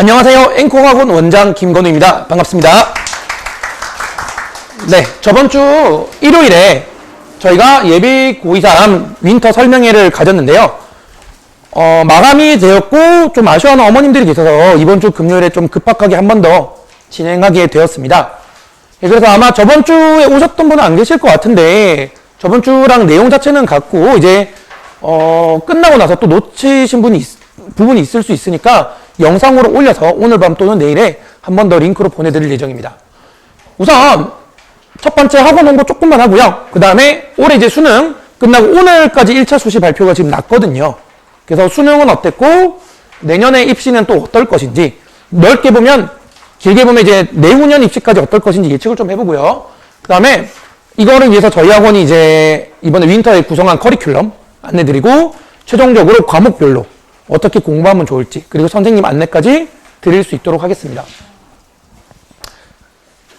안녕하세요. 앵커학원 원장 김건우입니다. 반갑습니다. 네, 저번 주 일요일에 저희가 예비 고2/3 윈터 설명회를 가졌는데요. 마감이 되었고 좀 아쉬워하는 어머님들이 계셔서 이번 주 금요일에 좀 급박하게 한 번 더 진행하게 되었습니다. 네, 그래서 아마 저번 주에 오셨던 분은 안 계실 것 같은데 저번 주랑 내용 자체는 같고 이제 끝나고 나서 또 놓치신 부분이 있을 수 있으니까 영상으로 올려서 오늘 밤 또는 내일에 한 번 더 링크로 보내드릴 예정입니다. 우선 첫 번째 학원 홍보 조금만 하고요. 그 다음에 올해 이제 수능 끝나고 오늘까지 1차 수시 발표가 지금 났거든요. 그래서 수능은 어땠고 내년에 입시는 또 어떨 것인지 넓게 보면 길게 보면 이제 내후년 입시까지 어떨 것인지 예측을 좀 해보고요. 그 다음에 이거를 위해서 저희 학원이 이제 이번에 윈터에 구성한 커리큘럼 안내드리고 최종적으로 과목별로 어떻게 공부하면 좋을지 그리고 선생님 안내까지 드릴 수 있도록 하겠습니다.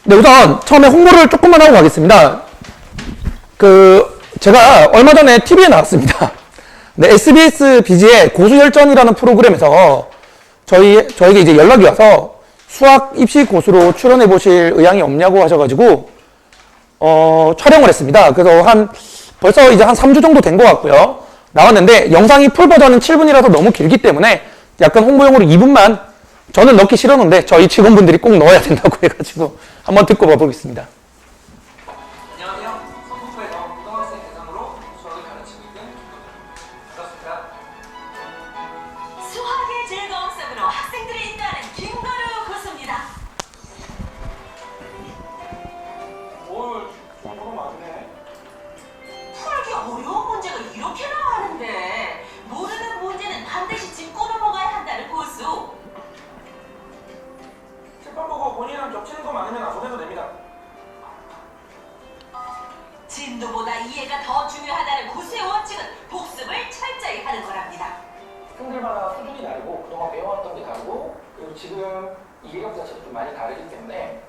네, 우선 처음에 홍보를 조금만 하고 가겠습니다. 제가 얼마 전에 TV에 나왔습니다. 네, SBS BG의 고수혈전이라는 프로그램에서 저에게 이제 연락이 와서 수학 입시 고수로 출연해 보실 의향이 없냐고 하셔가지고 촬영을 했습니다. 그래서 벌써 이제 한 3주 정도 된 것 같고요. 나왔는데 영상이 풀 버전은 7분이라서 너무 길기 때문에 약간 홍보용으로 2분만 저는 넣기 싫었는데 저희 직원분들이 꼭 넣어야 된다고 해가지고 한번 듣고 봐보겠습니다. 안녕하세요. 성북부에서 고등학생 대상으로 수학을 가르치고 있는 김건우입니다. 반갑습니다. 수학의 즐거운 속으로 학생들이 인도하는 김건우 교수입니다. 뭘 공부로 맞네. 풀기 어려운 문제가 이렇게 나왔는데 모르는 문제는 반드시 짚고 넘어가야 한다는 고수. 칠판 보고 본인이랑 겹치는 거 많으면 안 보내도 됩니다. 진도보다 이해가 더 중요하다는 고수의 원칙은 복습을 철저히 하는 거랍니다. 학생들마다 수준이 다르고 그동안 배워왔던 게 다르고 그리고 지금 이해력 자체도 좀 많이 다르기 때문에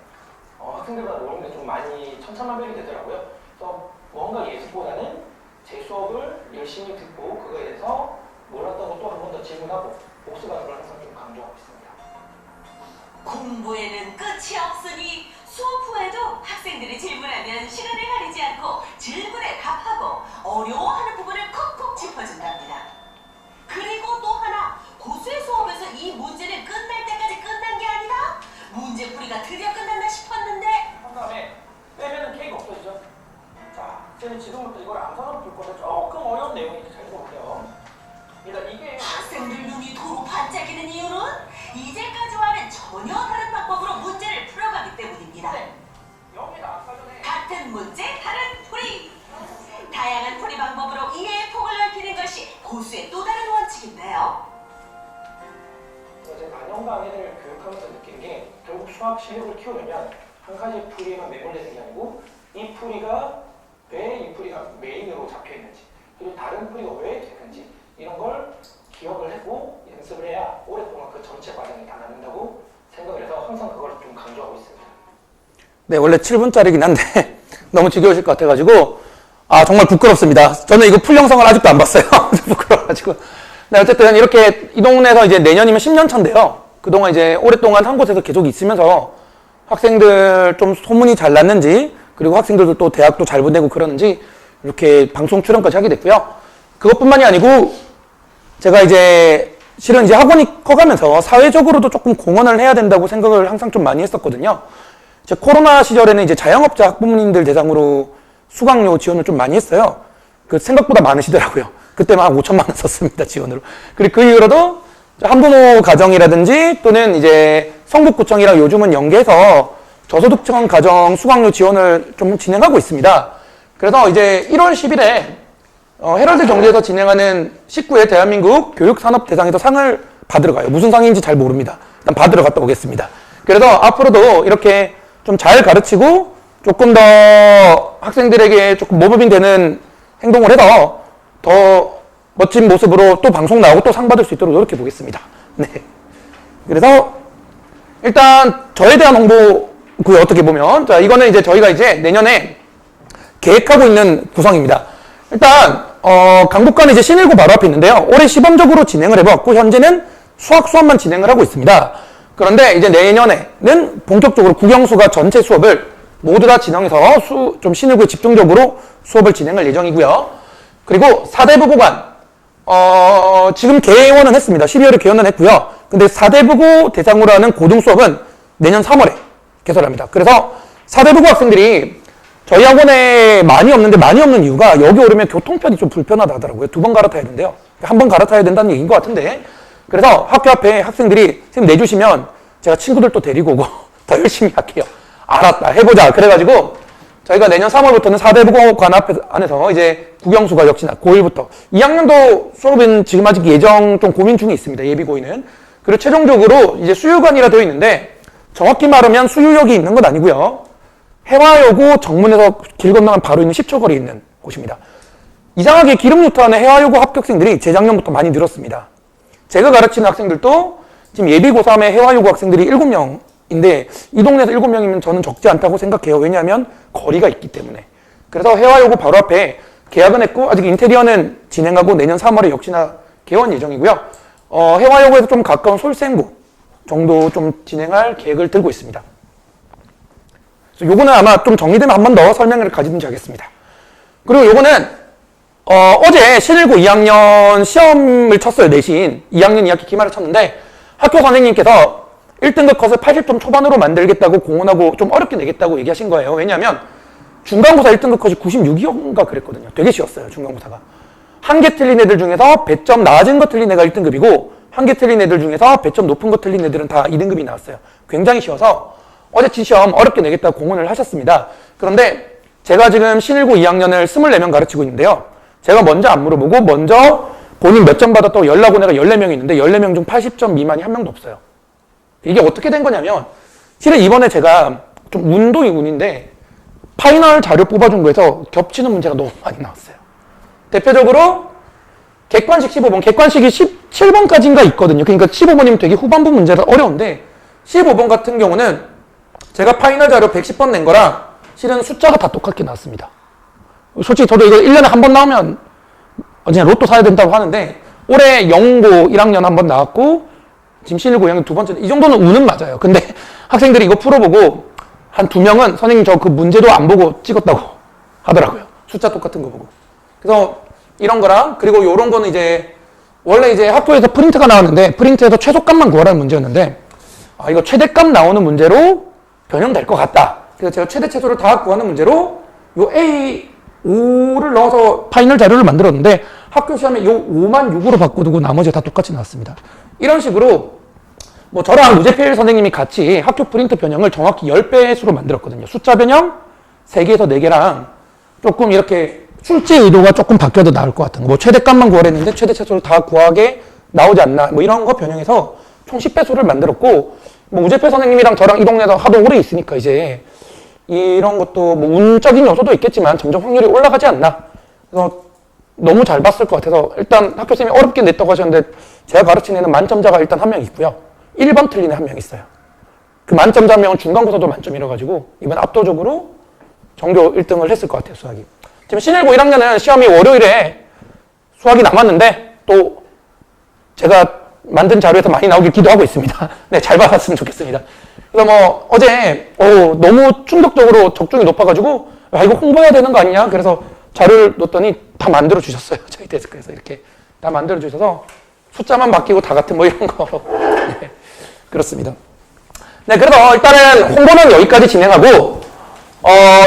학생들마다 노는 게 좀 많이 천차만별이 되더라고요. 그래서 뭔가 예습보다는 제 수업을 열심히 듣고 그거에 대해서 몰랐던 것도 한 번 더 질문하고 복습하는 걸 항상 좀 강조하고 있습니다. 공부에는 끝이 없으니 수업 후에도 학생들이 질문하면 시간을 가리지 않고 질문에 답하고 어려워하는 부분을 콕콕 짚어준답니다. 그리고 또 하나, 고수의 수업에서 이 문제는 끝날 때까지 끝난 게 아니라 문제풀이가 드디어 끝난다 싶었는데 한 다음에 빼면은 K가 없어지죠. 자, 쟤는 지금부터 이걸 암산으로 풀 건데 조금 어려운 내용인지 잘 보세요. 일단 이게 학생들 눈이 도로 반짝이는 이유는 이제까지와는 전혀 다른 방법으로 문제를 풀어가기 때문입니다. 여기다 아까 전에 같은 문제, 다른 풀이. 다양한 풀이 방법으로 이해의 폭을 넓히는 것이 고수의 또 다른 원칙인데요. 제가 4년간 애들을 교육하면서 느낀 게 결국 수학 실력을 키우려면 한 가지 풀이에만 매몰되는 게 아니고 이 풀이가 왜 이 풀이가 메인으로 잡혀 있는지 그리고 다른 풀이가 왜 되는지 이런 걸 기억을 하고 연습을 해야 오랫동안 그 전체 과정이 다 남는다고 생각을 해서 항상 그걸 좀 강조하고 있습니다. 네, 원래 7분짜리긴 한데 너무 지겨우실 것 같아가지고 정말 부끄럽습니다. 저는 이거 풀 영상을 아직도 안 봤어요. 부끄러워가지고. 네, 어쨌든 이렇게 이 동네에서 이제 내년이면 10년 차인데요. 그동안 이제 오랫동안 한 곳에서 계속 있으면서 학생들 좀 소문이 잘 났는지 그리고 학생들도 또 대학도 잘 보내고 그러는지 이렇게 방송 출연까지 하게 됐고요. 그것뿐만이 아니고 제가 이제 실은 이제 학원이 커가면서 사회적으로도 조금 공헌을 해야 된다고 생각을 항상 좀 많이 했었거든요. 제 코로나 시절에는 이제 자영업자 학부모님들 대상으로 수강료 지원을 좀 많이 했어요. 생각보다 많으시더라고요. 그때만 한 5천만 원 썼습니다, 지원으로. 그리고 그 이후로도 한부모 가정이라든지 또는 이제 성북구청이랑 요즘은 연계해서 저소득층 가정 수강료 지원을 좀 진행하고 있습니다. 그래서 이제 1월 10일에 헤럴드 경제에서 진행하는 19회 대한민국 교육산업대상에서 상을 받으러 가요. 무슨 상인지 잘 모릅니다. 일단 받으러 갔다 오겠습니다. 그래서 앞으로도 이렇게 좀 잘 가르치고 조금 더 학생들에게 조금 모범이 되는 행동을 해서 더 멋진 모습으로 또 방송 나오고 또 상 받을 수 있도록 노력해 보겠습니다. 네. 그래서 일단 저에 대한 홍보고요. 어떻게 보면 자 이거는 이제 저희가 이제 내년에 계획하고 있는 구성입니다. 일단 강북관은 이제 신일고 바로 앞에 있는데요. 올해 시범적으로 진행을 해봤고 현재는 수학만 진행을 하고 있습니다. 그런데 이제 내년에는 본격적으로 국영수가 전체 수업을 모두 다 진행해서 좀 신일구에 집중적으로 수업을 진행할 예정이고요. 그리고 사대부고관, 지금 개원은 했습니다. 12월에 개원은 했고요. 근데 사대부고 대상으로 하는 고등 수업은 내년 3월에 개설합니다. 그래서 사대부고 학생들이 저희 학원에 많이 없는 이유가 여기 오르면 교통편이 좀 불편하다 하더라고요. 2번 갈아타야 된대요. 한 번 갈아타야 된다는 얘기인 것 같은데. 그래서 학교 앞에 학생들이 선생님 내주시면 제가 친구들도 데리고 오고 더 열심히 할게요. 알았다. 해보자. 그래가지고 저희가 내년 3월부터는 사대부고관 안에서 이제 국영수가 역시나 고1부터 2학년도 수업은 지금 아직 예정 좀 고민 중에 있습니다. 예비고이는. 그리고 최종적으로 이제 수유관이라 되어 있는데 정확히 말하면 수유역이 있는 건 아니고요. 해화여고 정문에서 길 건너면 바로 있는 10초 거리에 있는 곳입니다. 이상하게 기름유타하는 해화여고 합격생들이 재작년부터 많이 늘었습니다. 제가 가르치는 학생들도 지금 예비 고3의 해화여고 학생들이 7명인데 이 동네에서 7명이면 저는 적지 않다고 생각해요. 왜냐하면 거리가 있기 때문에. 그래서 해화여고 바로 앞에 계약은 했고 아직 인테리어는 진행하고 내년 3월에 역시나 개원 예정이고요. 해화여고에서 좀 가까운 솔생고 정도 좀 진행할 계획을 들고 있습니다. 그래서 요거는 아마 좀 정리되면 한 번 더 설명을 가지든지 하겠습니다. 그리고 요거는 어제 신일고 2학년 시험을 쳤어요. 내신 2학년 2학기 기말을 쳤는데 학교 선생님께서 1등급 컷을 80점 초반으로 만들겠다고 공언하고 좀 어렵게 내겠다고 얘기하신 거예요. 왜냐하면 중간고사 1등급 컷이 96이었는가 그랬거든요. 되게 쉬웠어요. 중간고사가. 한 개 틀린 애들 중에서 배점 낮은 거 틀린 애가 1등급이고 한 개 틀린 애들 중에서 배점 높은 거 틀린 애들은 다 2등급이 나왔어요. 굉장히 쉬워서 어제 친 시험 어렵게 내겠다고 공언을 하셨습니다. 그런데 제가 지금 신일고 2학년을 24명 가르치고 있는데요. 제가 먼저 안 물어보고 먼저 본인 몇 점 받았다고 연락 온 애가 14명이 있는데 14명 중 80점 미만이 한 명도 없어요. 이게 어떻게 된 거냐면 실은 이번에 제가 좀 운도 운인데 파이널 자료 뽑아준 거에서 겹치는 문제가 너무 많이 나왔어요. 대표적으로 객관식 15번, 객관식이 17번까지인가 있거든요. 그러니까 15번이면 되게 후반부 문제라 어려운데 15번 같은 경우는 제가 파이널 자료 110번 낸 거랑 실은 숫자가 다 똑같게 나왔습니다. 솔직히 저도 이거 1년에 한 번 나오면 그냥 로또 사야 된다고 하는데 올해 영고 1학년 한 번 나왔고 지금 신일고 2학년 두 번째 이 정도는 운은 맞아요. 근데 학생들이 이거 풀어보고 한 2명은 선생님 저 그 문제도 안 보고 찍었다고 하더라고요. 숫자 똑같은 거 보고. 그래서 이런 거랑 그리고 요런 거는 이제 원래 이제 학교에서 프린트가 나왔는데 프린트에서 최소값만 구하라는 문제였는데 이거 최대값 나오는 문제로 변형될 것 같다. 그래서 제가 최대 최소를 다 구하는 문제로 요 A5를 넣어서 파이널 자료를 만들었는데 학교 시험에 요 5만 6으로 바꿔두고 나머지 다 똑같이 나왔습니다. 이런 식으로 뭐 저랑 유재필 선생님이 같이 학교 프린트 변형을 정확히 10배수로 만들었거든요. 숫자 변형 3개에서 4개랑 조금 이렇게 출제 의도가 조금 바뀌어도 나을 것 같은 거. 뭐 최대값만 구하랬는데 최대 최소를 다 구하게 나오지 않나. 뭐 이런 거 변형해서 총 10배수를 만들었고 뭐 우재필 선생님이랑 저랑 이 동네에서 하도 오래 있으니까 이제 이런 것도 뭐 운적인 요소도 있겠지만 점점 확률이 올라가지 않나. 그래서 너무 잘 봤을 것 같아서 일단 학교쌤이 어렵게 냈다고 하셨는데 제가 가르친 애는 만점자가 일단 한 명 있고요. 1번 틀린 애 한 명 있어요. 그 만점자 한 명은 중간고사도 만점이라 가지고 이번 압도적으로 전교 1등을 했을 것 같아요. 수학이. 지금 신일고 1학년은 시험이 월요일에 수학이 남았는데 또 제가 만든 자료에서 많이 나오길 기도하고 있습니다. 네, 잘 받았으면 좋겠습니다. 그래서 뭐 어제 너무 충격적으로 적중이 높아가지고 이거 홍보해야 되는 거 아니냐? 그래서 자료를 넣었더니 다 만들어 주셨어요. 저희 데스크에서 이렇게 다 만들어 주셔서 숫자만 바뀌고 다 같은 뭐 이런 거. 네, 그렇습니다. 네, 그래서 일단은 홍보는 여기까지 진행하고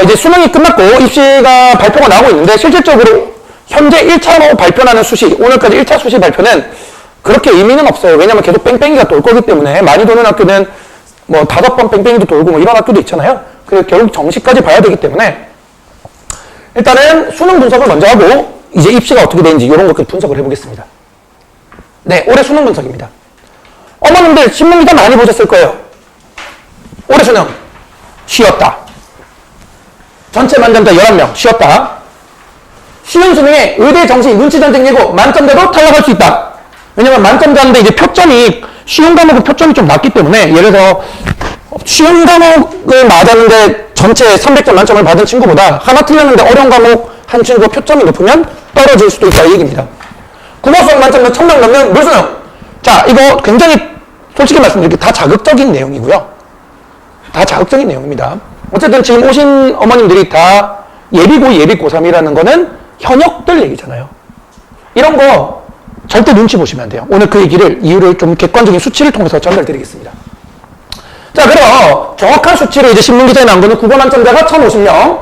이제 수능이 끝났고 입시가 발표가 나오고 있는데 실질적으로 현재 1차로 발표하는 수시, 오늘까지 1차 수시 발표는 그렇게 의미는 없어요. 왜냐면 계속 뺑뺑이가 돌 거기 때문에 많이 도는 학교는 뭐 5번 뺑뺑이도 돌고 뭐 이런 학교도 있잖아요. 그래서 결국 정시까지 봐야 되기 때문에 일단은 수능 분석을 먼저 하고 이제 입시가 어떻게 되는지 이런 것들 분석을 해보겠습니다. 네, 올해 수능 분석입니다. 어머님들 신문 기사 많이 보셨을 거예요. 올해 수능 쉬었다. 전체 만점자 11명 쉬었다. 쉬운 수능에 의대 정시 눈치 전쟁 예고 만점자도 탈락할 수 있다. 왜냐면 만점자인데 이제 표점이 쉬운 과목은 표점이 좀 낮기 때문에 예를 들어 쉬운 과목을 맞았는데 전체 300점 만점을 받은 친구보다 하나 틀렸는데 어려운 과목 한 친구가 표점이 높으면 떨어질 수도 있다 이 얘기입니다. 국어 수학 만점은 1000명 넘는 물수능. 자, 이거 굉장히 솔직히 말씀드리면 다 자극적인 내용이고요. 다 자극적인 내용입니다. 어쨌든 지금 오신 어머님들이 다 예비고 예비고3이라는 거는 현역들 얘기잖아요. 이런 거 절대 눈치 보시면 안 돼요. 오늘 그 이유를 좀 객관적인 수치를 통해서 전달드리겠습니다. 자, 그럼 정확한 수치로 이제 신문기사에 나온 거는 국어 만점자가 1,050명,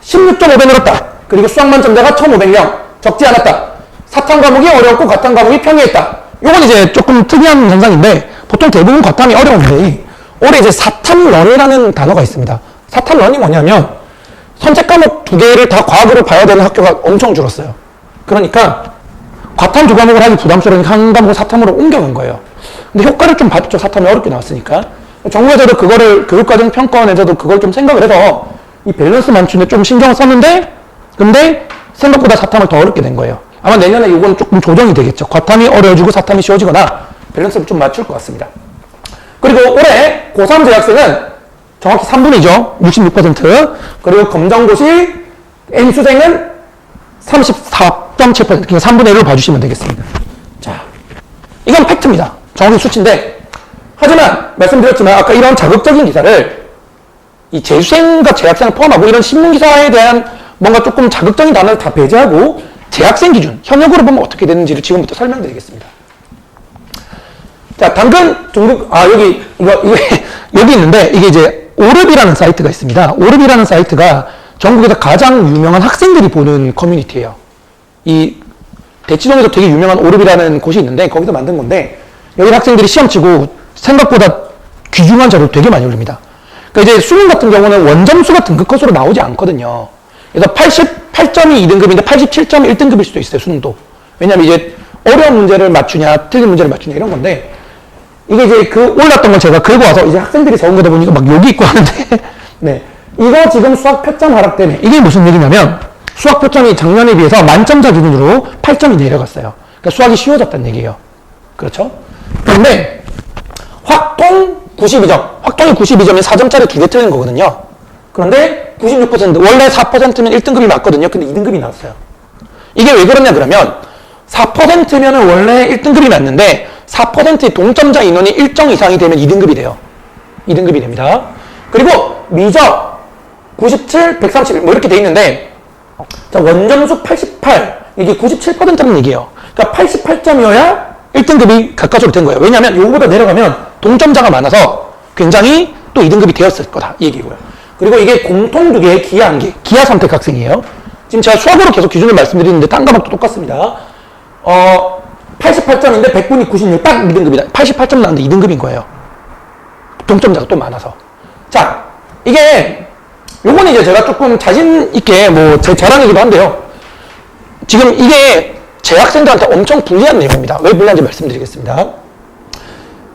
16.5배 늘었다. 그리고 수학 만점자가 1,500명, 적지 않았다. 사탐 과목이 어려웠고 과탐 과목이 평이했다. 요건 이제 조금 특이한 현상인데 보통 대부분 과탐이 어려운데 올해 이제 사탐런이라는 단어가 있습니다. 사탐런이 뭐냐면 선택 과목 2개를 다 과학으로 봐야 되는 학교가 엄청 줄었어요. 그러니까 과탐 2과목을 하기 부담스러우니까 한 과목을 사탐으로 옮겨간 거예요. 근데 효과를 좀 봤죠. 사탐이 어렵게 나왔으니까. 정부에서도 그거를 교육과정 평가원에서도 그걸 좀 생각을 해서 이 밸런스 맞추는데 좀 신경을 썼는데 근데 생각보다 사탐을 더 어렵게 된 거예요. 아마 내년에 이건 조금 조정이 되겠죠. 과탐이 어려워지고 사탐이 쉬워지거나 밸런스를 좀 맞출 것 같습니다. 그리고 올해 고3 재학생은 정확히 3분이죠. 66%. 그리고 검정고시 N수생은 34.7%. 그러니까 3분의 1로 봐주시면 되겠습니다. 자, 이건 팩트입니다. 정확히 수치인데 하지만 말씀드렸지만 아까 이런 자극적인 기사를 이 재수생과 재학생을 포함하고 이런 신문기사에 대한 뭔가 조금 자극적인 단어를 다 배제하고 재학생 기준, 현역으로 보면 어떻게 되는지를 지금부터 설명드리겠습니다. 자, 당근 중국, 여기 있는데, 이게 이제 오릅이라는 사이트가 있습니다. 오릅이라는 사이트가 전국에서 가장 유명한 학생들이 보는 커뮤니티예요. 이 대치동에서 되게 유명한 오릅이라는 곳이 있는데, 거기서 만든 건데, 여기 학생들이 시험 치고 생각보다 귀중한 자료를 되게 많이 올립니다. 그러니까 이제 수능 같은 경우는 원점수가 등급컷으로 나오지 않거든요. 그래서 88점이 2등급인데 87점이 1등급일 수도 있어요, 수능도. 왜냐면 이제 어려운 문제를 맞추냐, 틀린 문제를 맞추냐 이런 건데, 이게 이제 그 올랐던 건 제가 긁어 와서 이제 학생들이 적은 거다 보니까 막 욕이 있고 하는데, 네. 이거 지금 수학 표점 하락 때문에, 이게 무슨 얘기냐면, 수학 표점이 작년에 비해서 만점자 기준으로 8점이 내려갔어요. 그러니까 수학이 쉬워졌다는 얘기예요. 그렇죠? 그런데, 확통 92점. 확통이 92점이 4점짜리 2개 틀린 거거든요. 그런데 96%, 원래 4%면 1등급이 맞거든요. 근데 2등급이 나왔어요. 이게 왜 그러냐 그러면 4%면 원래 1등급이 맞는데 4%의 동점자 인원이 일정 이상이 되면 2등급이 돼요. 2등급이 됩니다. 그리고 미적 97, 131 뭐 이렇게 돼 있는데 자, 원점수 88 이게 97%라는 얘기예요. 그러니까 88점이어야 1등급이 가까스로 된 거예요. 왜냐하면 요거보다 내려가면 동점자가 많아서 굉장히 또 2등급이 되었을 거다 이 얘기고요. 그리고 이게 공통 2개의 기하 1개, 기하 선택 학생이에요. 지금 제가 수학으로 계속 기준을 말씀드리는데 딴 과목도 똑같습니다. 88점인데 100분이 96, 딱 2등급이다. 88점 나왔는데 2등급인 거예요. 동점자가 또 많아서. 자, 이게 요건 이제 제가 조금 자신 있게 뭐 제 자랑이기도 한데요. 지금 이게 재학생들한테 엄청 불리한 내용입니다. 왜 불리한지 말씀드리겠습니다.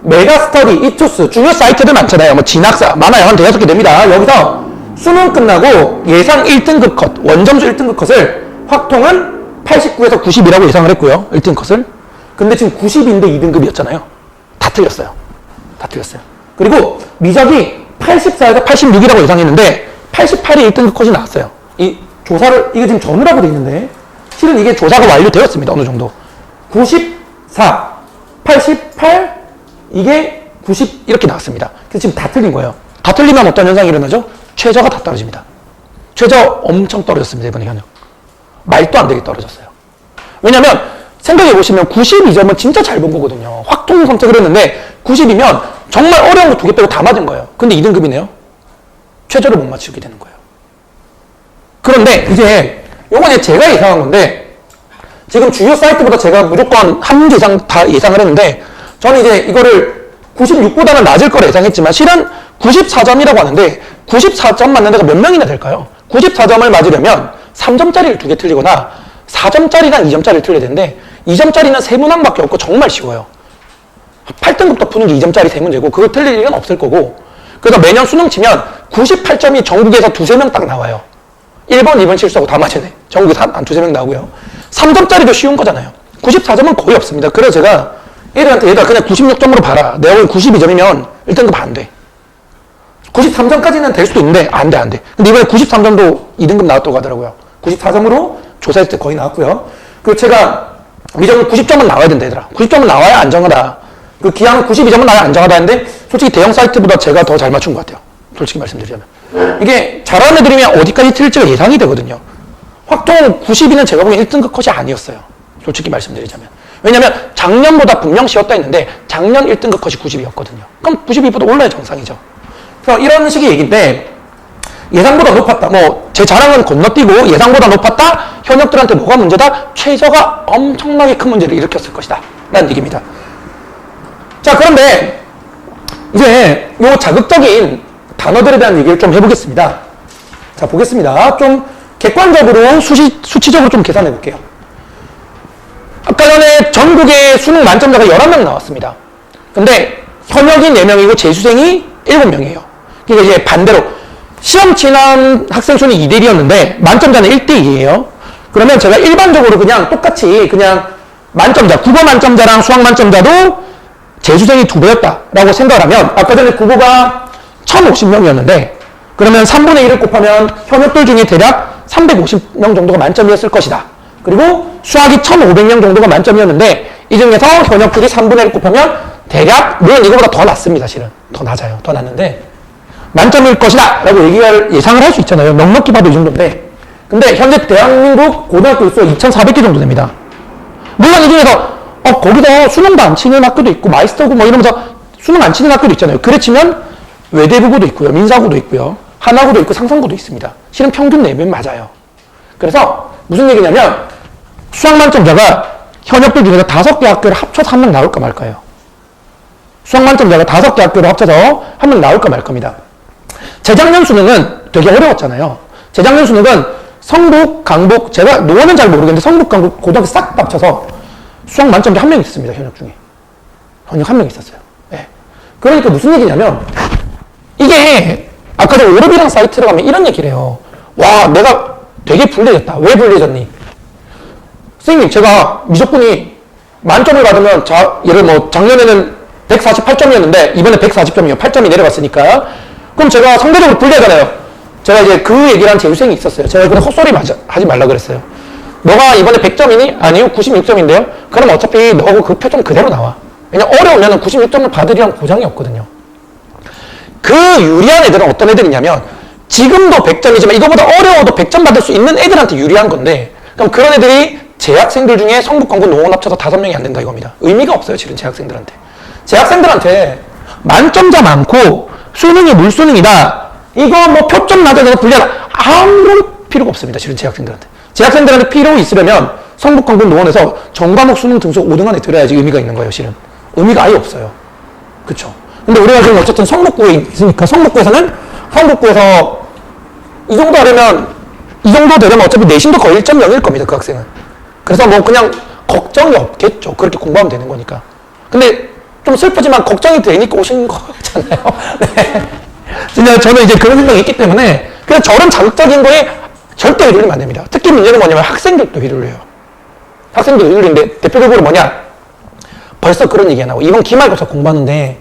메가스터디, 이투스, 중요 사이트들 많잖아요. 뭐 진학사, 많아요. 한 5개 됩니다. 여기서 수능 끝나고 예상 1등급 컷, 원점수 1등급 컷을 확통은 89에서 90이라고 예상을 했고요. 1등급 컷을. 근데 지금 90인데 2등급이었잖아요. 다 틀렸어요. 다 틀렸어요. 그리고 미적이 84에서 86이라고 예상했는데 88이 1등급 컷이 나왔어요. 이 조사를, 이게 지금 전후라고 돼 있는데 실은 이게 조사가 완료되었습니다. 어느 정도. 94, 88, 이게 90 이렇게 나왔습니다. 그래서 지금 다 틀린 거예요. 다 틀리면 어떤 현상이 일어나죠? 최저가 다 떨어집니다. 최저 엄청 떨어졌습니다. 이번에 현역. 말도 안 되게 떨어졌어요. 왜냐면 생각해보시면 92점은 진짜 잘 본 거거든요. 확통 선택을 했는데 90이면 정말 어려운 거 2개 빼고 다 맞은 거예요. 근데 2등급이네요. 최저를 못 맞추게 되는 거예요. 그런데 이제 요번에 제가 예상한 건데 지금 주요 사이트보다 제가 무조건 한 문제 이상 다 예상을 했는데 저는 이제 이거를 96보다는 낮을 거라 예상했지만 실은 94점이라고 하는데 94점 맞는 데가 몇 명이나 될까요? 94점을 맞으려면 3점짜리를 2개 틀리거나 4점짜리랑 2점짜리를 틀려야 되는데 2점짜리는 3문항밖에 없고 정말 쉬워요. 8등급도 푸는 게 2점짜리 3문제고 그걸 틀릴 일은 없을 거고 그래서 매년 수능 치면 98점이 전국에서 2-3명 딱 나와요. 1번, 2번 실수하고 다 맞으네. 전국에서 한 2-3명 나오고요. 3점짜리도 쉬운 거잖아요. 94점은 거의 없습니다. 그래서 제가 애들한테 얘들아 그냥 96점으로 봐라. 내가 보기 92점이면 1등급 안 돼. 93점까지는 될 수도 있는데 안 돼, 안 돼. 근데 이번에 93점도 2등급 나왔다고 하더라고요. 94점으로 조사했을 때 거의 나왔고요. 그리고 제가 미적은 90점은 나와야 된다 얘들아. 90점은 나와야 안정하다. 그 기하는 92점은 나야 안정하다는데 솔직히 대형 사이트보다 제가 더 잘 맞춘 것 같아요. 솔직히 말씀드리자면. 이게 잘하는 애들이면 어디까지 틀릴지가 예상이 되거든요. 확통 92는 제가 보기엔 1등급 컷이 아니었어요. 솔직히 말씀드리자면. 왜냐면 작년보다 분명 쉬었다 했는데 작년 1등급 컷이 90이었거든요. 그럼 92보다 올라야 정상이죠. 그래서 이런 식의 얘기인데 예상보다 높았다. 뭐 제 자랑은 건너뛰고 예상보다 높았다. 현역들한테 뭐가 문제다? 최저가 엄청나게 큰 문제를 일으켰을 것이다. 라는 얘기입니다. 자, 그런데 이제 요 자극적인 단어들에 대한 얘기를 좀 해보겠습니다. 자, 보겠습니다. 좀 객관적으로 수치적으로 좀 계산해 볼게요. 아까 전에 전국에 수능 만점자가 11명 나왔습니다. 근데 현역이 4명이고 재수생이 7명이에요. 그러니까 이제 반대로 시험 치는 학생 수는 2대1이었는데 만점자는 1대2예요. 그러면 제가 일반적으로 그냥 똑같이 그냥 만점자, 국어 만점자랑 수학 만점자도 재수생이 2배였다라고 생각을 하면 아까 전에 국어가 1050명이었는데 그러면 3분의 1을 곱하면 현역들 중에 대략 350명 정도가 만점이었을 것이다. 그리고 수학이 1500명 정도가 만점이었는데 이 중에서 현역들이 3분의 1을 곱하면 대략 물론 이거보다 더 낮습니다. 실은 더 낮아요. 더 낮는데 만점일 것이다 라고 예상을 할 수 있잖아요. 넉넉히 봐도 이 정도인데 근데 현재 대한민국 고등학교 수 2400개 정도 됩니다. 물론 이 중에서 거기서 수능도 안 치는 학교도 있고 마이스터고 뭐 이러면서 수능 안 치는 학교도 있잖아요. 그래 치면 외대부고도 있고요. 민사고도 있고요. 하나고도 있고 상상고도 있습니다. 실은 평균 내면 맞아요. 그래서 무슨 얘기냐면 수학 만점자가 현역들 중에서 5개 학교를 합쳐서 한 명 나올까 말까요. 수학 만점자가 5개 학교를 합쳐서 한 명 나올까 말 겁니다. 재작년 수능은 되게 어려웠잖아요. 재작년 수능은 성북, 강북, 제가 노원은 잘 모르겠는데 성북, 강북, 고등학교 싹 다 합쳐서 수학 만점자 1명 있었습니다. 현역 중에. 현역 1명 있었어요. 네. 그러니까 무슨 얘기냐면 이게 아까 전에 오르비랑 사이트를 가면 이런 얘기를 해요. 와, 내가 되게 불리해졌다. 왜 불리해졌니? 선생님, 제가 미적분이 만점을 받으면 예를 뭐 작년에는 148점이었는데 이번에 140점이요. 8점이 내려갔으니까. 그럼 제가 상대적으로 불리하잖아요. 제가 이제 그 얘기를 한 재수생이 있었어요. 제가 그냥 헛소리 하지 말라 그랬어요. 너가 이번에 100점이니? 아니요, 96점인데요? 그럼 어차피 너하고 그 표점 그대로 나와. 왜냐면 어려우면 96점을 받으리란 보장이 없거든요. 그 유리한 애들은 어떤 애들이냐면 지금도 100점이지만 이거보다 어려워도 100점 받을 수 있는 애들한테 유리한 건데 그럼 그런 애들이 재학생들 중에 성북, 강북, 노원 합쳐서 5명이 안 된다 이겁니다. 의미가 없어요, 실은 재학생들한테. 재학생들한테 만점자 많고 수능이 물수능이다. 이거 뭐 표점 낮아 내가 불리하다. 아무런 필요가 없습니다, 실은 재학생들한테. 재학생들한테 필요 있으려면 성북, 강북, 노원에서 전과목 수능 등수 5등 안에 들어야지 의미가 있는 거예요, 실은. 의미가 아예 없어요. 그쵸? 근데 우리가 지금 어쨌든 성북구에 있으니까 성북구에서는 성북구에서 이 정도 하려면 이 정도 되려면 어차피 내신도 거의 1.0일 겁니다, 그 학생은. 그래서 뭐 그냥 걱정이 없겠죠. 그렇게 공부하면 되는 거니까. 근데 좀 슬프지만 걱정이 되니까 오신 거잖아요. 네. 진짜 저는 이제 그런 생각이 있기 때문에 그냥 저런 자극적인 거에 절대 휘둘리면 안 됩니다. 특히 문제는 뭐냐면 학생들도 휘둘려요. 학생들도 휘둘리는데 대표적으로 뭐냐? 벌써 그런 얘기가 나오고 이번 기말고사 공부하는데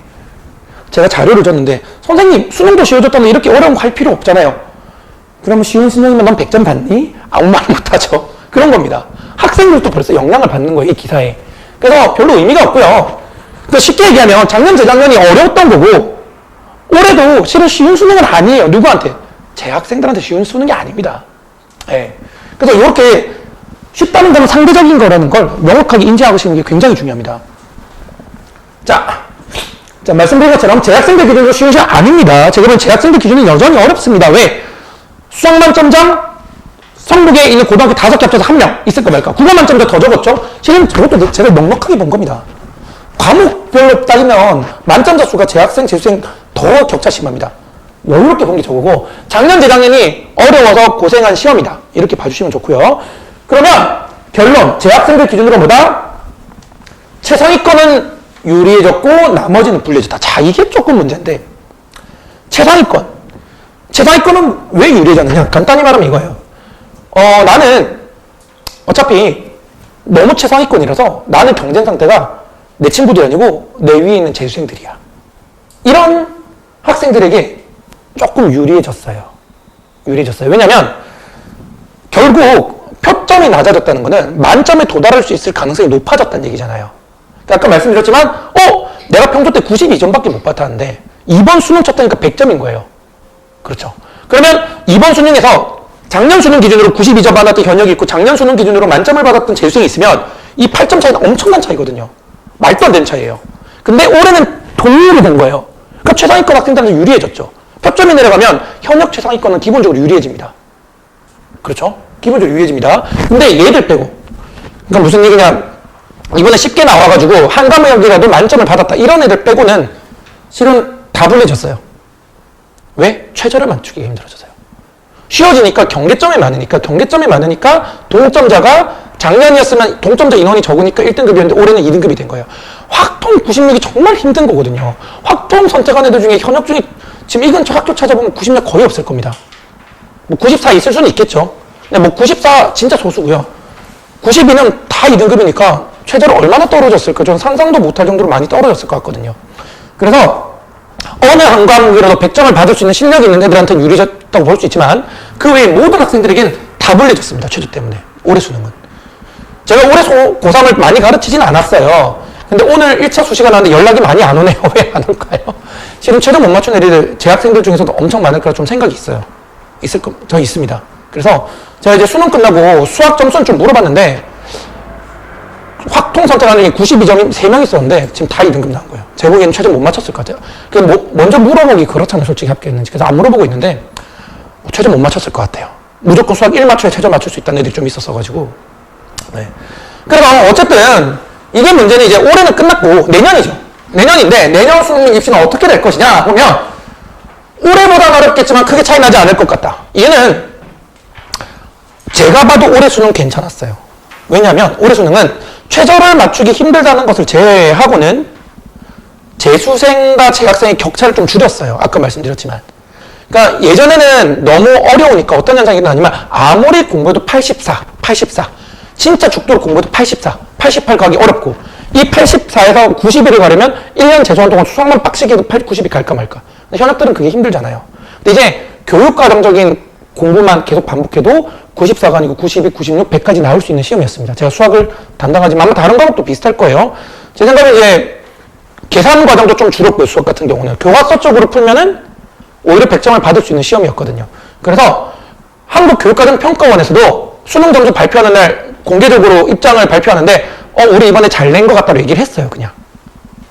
제가 자료를 줬는데 선생님 수능도 쉬워졌다는데 이렇게 어려운 거 할 필요 없잖아요. 그러면 쉬운 수능이면 넌 100점 받니? 아무 말 못하죠. 그런 겁니다. 학생들도 벌써 영향을 받는 거예요, 이 기사에. 그래서 별로 의미가 없고요. 그러니까 쉽게 얘기하면 작년, 재작년이 어려웠던 거고 올해도 실은 쉬운 수능은 아니에요. 누구한테? 재학생들한테 쉬운 수능이 아닙니다. 네. 그래서 이렇게 쉽다는 건 상대적인 거라는 걸 명확하게 인지하시는 게 굉장히 중요합니다. 자, 말씀드린 것처럼 재학생들 기준으로 쉬운 시간 아닙니다. 제가 보기엔 재학생들 기준은 여전히 어렵습니다. 왜? 수학 만점장 성북에 있는 고등학교 5개 합쳐서 1명 있을까 말까. 국어 만점자 더 적었죠? 실은 저것도 제가 넉넉하게 본 겁니다. 과목별로 따지면 만점자 수가 재학생, 재수생 더 격차 심합니다. 여유롭게 본 게 저거고 작년, 재작년이 어려워서 고생한 시험이다. 이렇게 봐주시면 좋고요. 그러면 결론, 재학생들 기준으로 뭐다? 최상위권은 유리해졌고 나머지는 불리해졌다. 자, 이게 조금 문제인데 최상위권은 왜 유리해졌느냐? 간단히 말하면 이거예요. 나는 어차피 너무 최상위권이라서 나는 경쟁 상태가 내 친구들이 아니고 내 위에 있는 재수생들이야. 이런 학생들에게 조금 유리해졌어요. 왜냐면 결국 표점이 낮아졌다는 거는 만점에 도달할 수 있을 가능성이 높아졌다는 얘기잖아요. 아까 말씀드렸지만 내가 평소 때 92점밖에 못 받았는데 이번 수능 쳤다니까 100점인 거예요. 그렇죠. 그러면 이번 수능에서 작년 수능 기준으로 92점 받았던 현역이 있고 작년 수능 기준으로 만점을 받았던 재수생이 있으면 이 8점 차이는 엄청난 차이거든요. 말도 안 되는 차이예요. 근데 올해는 동률이 된 거예요. 그러니까 최상위권 학생들한테 유리해졌죠. 표점이 내려가면 현역 최상위권은 기본적으로 유리해집니다. 그렇죠? 기본적으로 유리해집니다. 근데 얘들 빼고, 그러니까 무슨 얘기냐, 이번에 쉽게 나와가지고 한 과목이라도 만점을 받았다 이런 애들 빼고는 실은 다 불리해졌어요. 왜? 최저를 맞추기가 힘들어져서요. 쉬워지니까 경계점이 많으니까 동점자가 작년이었으면 동점자 인원이 적으니까 1등급이었는데 올해는 2등급이 된 거예요. 확통 96이 정말 힘든 거거든요. 확통 선택한 애들 중에 현역 중에 지금 이 근처 학교 찾아보면 90명 거의 없을 겁니다. 뭐 94 있을 수는 있겠죠. 근데 뭐 94 진짜 소수고요. 92는 다 2등급이니까 최저로 얼마나 떨어졌을까? 저는 상상도 못할 정도로 많이 떨어졌을 것 같거든요. 그래서 어느 한 과목이라도 100점을 받을 수 있는 실력이 있는 애들한테는 유리해졌다고 볼 수 있지만 그 외에 모든 학생들에겐 다 불리해졌습니다. 최저 때문에. 올해 수능은. 제가 올해 고3을 많이 가르치진 않았어요. 근데 오늘 1차 수시가 나왔는데 연락이 많이 안 오네요. 왜 안 올까요? 지금 최저 못 맞춘 애들, 제 학생들 중에서도 엄청 많을 거라 좀 생각이 있어요. 저 있습니다. 그래서 제가 이제 수능 끝나고 수학 점수는 좀 물어봤는데 확통 선택하는 게 92점이 3명 있었는데 지금 다 2등급 나온 거예요. 제 보기에는 최저 못 맞췄을 것 같아요. 먼저 물어보기 그렇잖아요. 솔직히 합격했는지. 그래서 안 물어보고 있는데 최저 못 맞췄을 것 같아요. 무조건 수학 1 맞춰야 최저 맞출 수 있다는 애들이 좀 있었어가지고. 네. 그래서 어쨌든 이게 문제는 이제 올해는 끝났고 내년이죠. 내년인데 내년 수능 입시는 어떻게 될 것이냐 보면 올해보다 어렵겠지만 크게 차이 나지 않을 것 같다. 얘는 제가 봐도 올해 수능 괜찮았어요. 왜냐하면 올해 수능은 최저를 맞추기 힘들다는 것을 제외하고는 재수생과 재학생의 격차를 좀 줄였어요. 아까 말씀드렸지만. 그러니까 예전에는 너무 어려우니까 어떤 현상이 일어나냐면 아무리 공부해도 84. 진짜 죽도록 공부해도 88 가기 어렵고 이 84에서 90일을 가려면 1년 재수한 동안 수학만 빡시게 해도 90이 갈까 말까. 근데 현역들은 그게 힘들잖아요. 근데 이제 교육과정적인 공부만 계속 반복해도 94가 아니고 92, 96, 100까지 나올 수 있는 시험이었습니다. 제가 수학을 담당하지만 아마 다른 과목도 비슷할 거예요. 제 생각에 이제 계산 과정도 좀 줄었고요. 수학 같은 경우는. 교과서 쪽으로 풀면은 오히려 100점을 받을 수 있는 시험이었거든요. 그래서 한국교육과정평가원에서도 수능 점수 발표하는 날 공개적으로 입장을 발표하는데 우리 이번에 잘 낸 것 같다고 얘기를 했어요. 그냥.